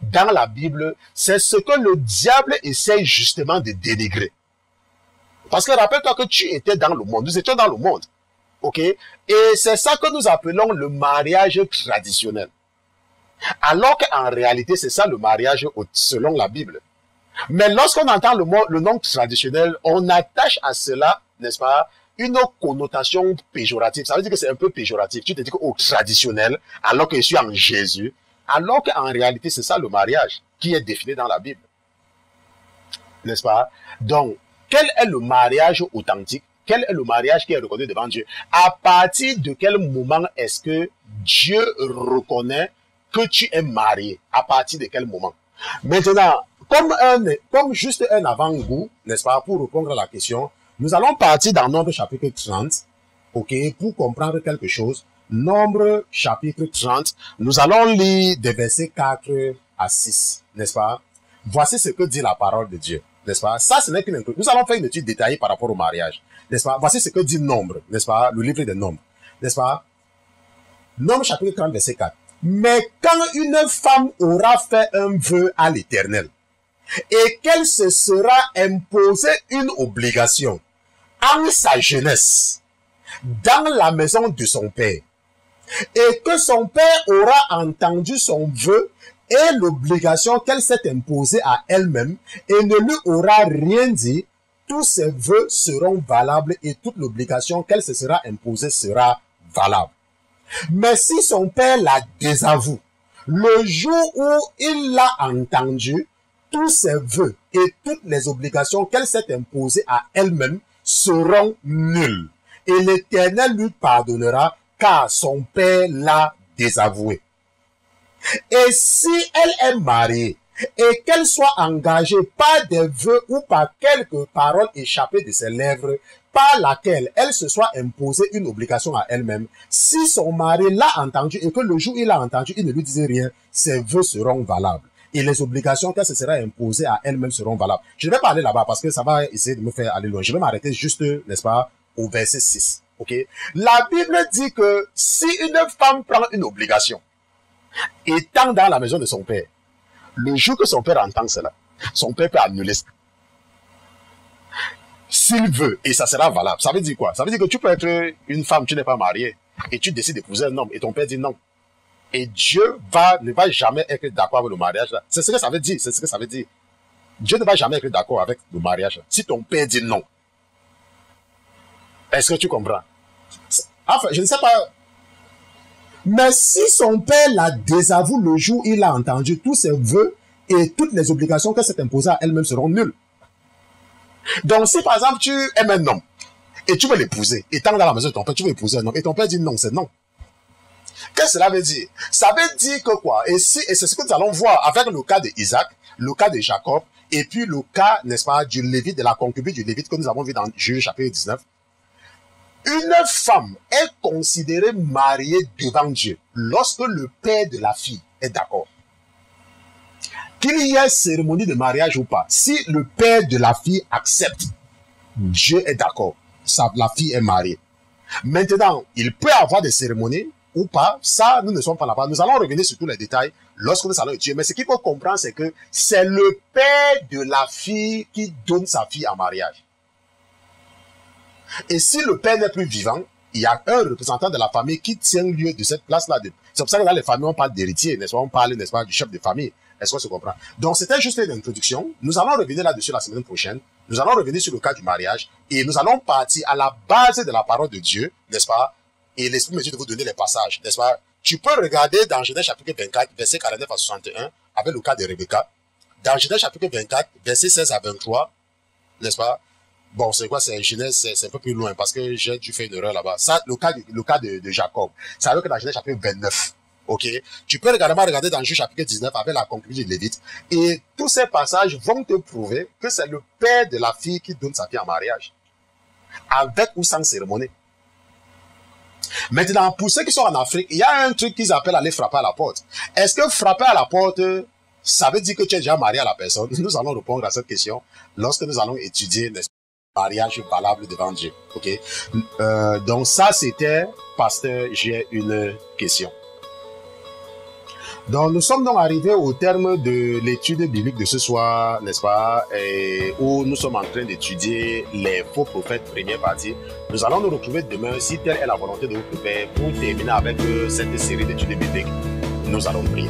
dans la Bible, c'est ce que le diable essaie justement de dénigrer. Parce que rappelle-toi que tu étais dans le monde, nous étions dans le monde. Ok, et c'est ça que nous appelons le mariage traditionnel. Alors qu'en réalité, c'est ça le mariage selon la Bible. Mais lorsqu'on entend le nom traditionnel, on attache à cela, n'est-ce pas, une connotation péjorative. Ça veut dire que c'est un peu péjoratif. Tu te dis au traditionnel, alors que je suis en Jésus, alors qu'en réalité, c'est ça le mariage qui est défini dans la Bible. N'est-ce pas? Donc, quel est le mariage authentique? Quel est le mariage qui est reconnu devant Dieu? À partir de quel moment est-ce que Dieu reconnaît que tu es marié? À partir de quel moment? Maintenant, comme juste un avant-goût, n'est-ce pas, pour répondre à la question, nous allons partir dans Nombre chapitre 30, ok, pour comprendre quelque chose. Nombre chapitre 30, nous allons lire des versets 4 à 6, n'est-ce pas? Voici ce que dit la parole de Dieu, n'est-ce pas? Ça, ce n'est qu'une introduction. Nous allons faire une étude détaillée par rapport au mariage, n'est-ce pas? Voici ce que dit Nombre, n'est-ce pas? Le livre des Nombres, n'est-ce pas? Nombre chapitre 30, verset 4. Mais quand une femme aura fait un vœu à l'Éternel, et qu'elle se sera imposée une obligation en sa jeunesse, dans la maison de son père, et que son père aura entendu son vœu et l'obligation qu'elle s'est imposée à elle-même, et ne lui aura rien dit, tous ses vœux seront valables et toute l'obligation qu'elle se sera imposée sera valable. Mais si son père la désavoue, le jour où il l'a entendu, tous ses vœux et toutes les obligations qu'elle s'est imposées à elle-même seront nuls. Et l'Éternel lui pardonnera, car son père l'a désavoué. Et si elle est mariée, et qu'elle soit engagée par des vœux ou par quelques paroles échappées de ses lèvres, par laquelle elle se soit imposée une obligation à elle-même, si son mari l'a entendu et que le jour où il l'a entendu, il ne lui disait rien, ses vœux seront valables. Et les obligations qu'elle se sera imposées à elle-même seront valables. Je ne vais pas aller là-bas parce que ça va essayer de me faire aller loin. Je vais m'arrêter juste, n'est-ce pas, au verset 6. Ok? La Bible dit que si une femme prend une obligation, étant dans la maison de son père, le jour que son père entend cela, son père peut annuler ça. S'il veut, et ça sera valable. Ça veut dire quoi? Ça veut dire que tu peux être une femme, tu n'es pas mariée, et tu décides d'épouser un homme, et ton père dit non. Et Dieu ne va jamais être d'accord avec le mariage là. C'est ce que ça veut dire, c'est ce que ça veut dire. Dieu ne va jamais être d'accord avec le mariage là. Si ton père dit non. Est-ce que tu comprends? Enfin, je ne sais pas. Mais si son père la désavoue le jour où il a entendu, tous ses vœux et toutes les obligations qu'elle s'est imposées à elle-même seront nulles. Donc, si par exemple tu aimes un homme et tu veux l'épouser, étant dans la maison de ton père, tu veux épouser un homme et ton père dit non, c'est non. Qu'est-ce que cela veut dire? Ça veut dire que quoi? Et c'est ce que nous allons voir avec le cas d'Isaac, le cas de Jacob, et puis le cas, n'est-ce pas, du Lévite, de la concubine du Lévite que nous avons vu dans Juge chapitre 19. Une femme est considérée mariée devant Dieu lorsque le père de la fille est d'accord. Qu'il y ait cérémonie de mariage ou pas, si le père de la fille accepte, Dieu est d'accord, la fille est mariée. Maintenant, il peut y avoir des cérémonies ou pas, ça, nous ne sommes pas là-bas. Nous allons revenir sur tous les détails lorsque nous allons étudier. Mais ce qu'il faut comprendre, c'est que c'est le père de la fille qui donne sa fille en mariage. Et si le père n'est plus vivant, il y a un représentant de la famille qui tient lieu de cette place-là. C'est pour ça que dans les familles, on parle d'héritier, n'est-ce pas? On parle, n'est-ce pas, du chef de famille. Est-ce qu'on se comprend? Donc, c'était juste une introduction. Nous allons revenir là-dessus la semaine prochaine. Nous allons revenir sur le cas du mariage. Et nous allons partir à la base de la parole de Dieu, n'est-ce pas? Et l'Esprit me dit de vous donner les passages, n'est-ce pas? Tu peux regarder dans Genèse chapitre 24, verset 49 à 61, avec le cas de Rebecca. Dans Genèse chapitre 24, verset 16 à 23, n'est-ce pas? Bon, c'est quoi? C'est Genèse, c'est un peu plus loin parce que j'ai dû faire une erreur là-bas. Ça, le cas de Jacob. Ça veut que dans Genèse chapitre 29. Ok? Tu peux également regarder dans Juge chapitre 19 avec la conclusion de Lévite. Et tous ces passages vont te prouver que c'est le père de la fille qui donne sa fille en mariage. Avec ou sans cérémonie. Maintenant, pour ceux qui sont en Afrique, il y a un truc qu'ils appellent aller frapper à la porte. Est-ce que frapper à la porte, ça veut dire que tu es déjà marié à la personne? Nous allons répondre à cette question lorsque nous allons étudier le mariage valable devant Dieu. Ok? Donc ça, c'était, pasteur, j'ai une question. Donc, nous sommes donc arrivés au terme de l'étude biblique de ce soir, n'est-ce pas, où nous sommes en train d'étudier les faux prophètes, première partie. Nous allons nous retrouver demain, si telle est la volonté de votre Père, pour terminer avec cette série d'études bibliques. Nous allons prier.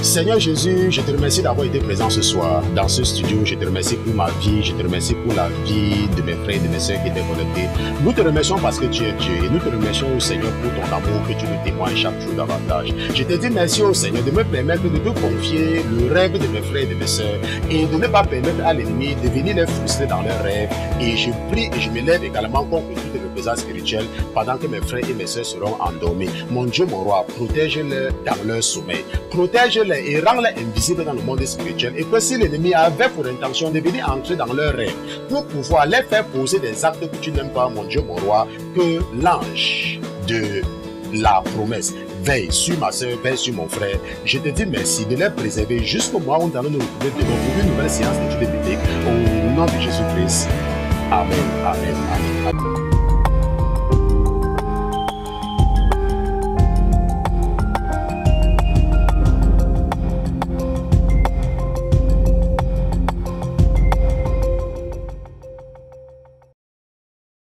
Seigneur Jésus, je te remercie d'avoir été présent ce soir dans ce studio. Je te remercie pour ma vie, je te remercie pour la vie de mes frères et de mes sœurs qui étaient connectés. Nous te remercions parce que tu es Dieu et nous te remercions, Seigneur, pour ton amour que tu nous témoignes chaque jour davantage. Je te dis merci au Seigneur de me permettre de te confier le rêve de mes frères et de mes sœurs et de ne pas permettre à l'ennemi de venir les frustrer dans leurs rêves. Et je prie et je me lève également contre toutes les représailles spirituelles pendant que mes frères et mes sœurs seront endormis. Mon Dieu, mon roi, protège-les dans leur sommeil. Protège-les et rends-les invisibles dans le monde spirituel. Et que si l'ennemi avait pour intention de venir entrer dans leurs rêves pour pouvoir les faire poser des actes que tu n'aimes pas, mon Dieu, mon roi, que l'ange de la promesse veille sur ma soeur, veille sur mon frère. Je te dis merci de les préserver jusqu'au mois où nous allons nous retrouver demain pour une nouvelle séance d'études bibliques au nom de Jésus-Christ. Amen, amen, amen, amen.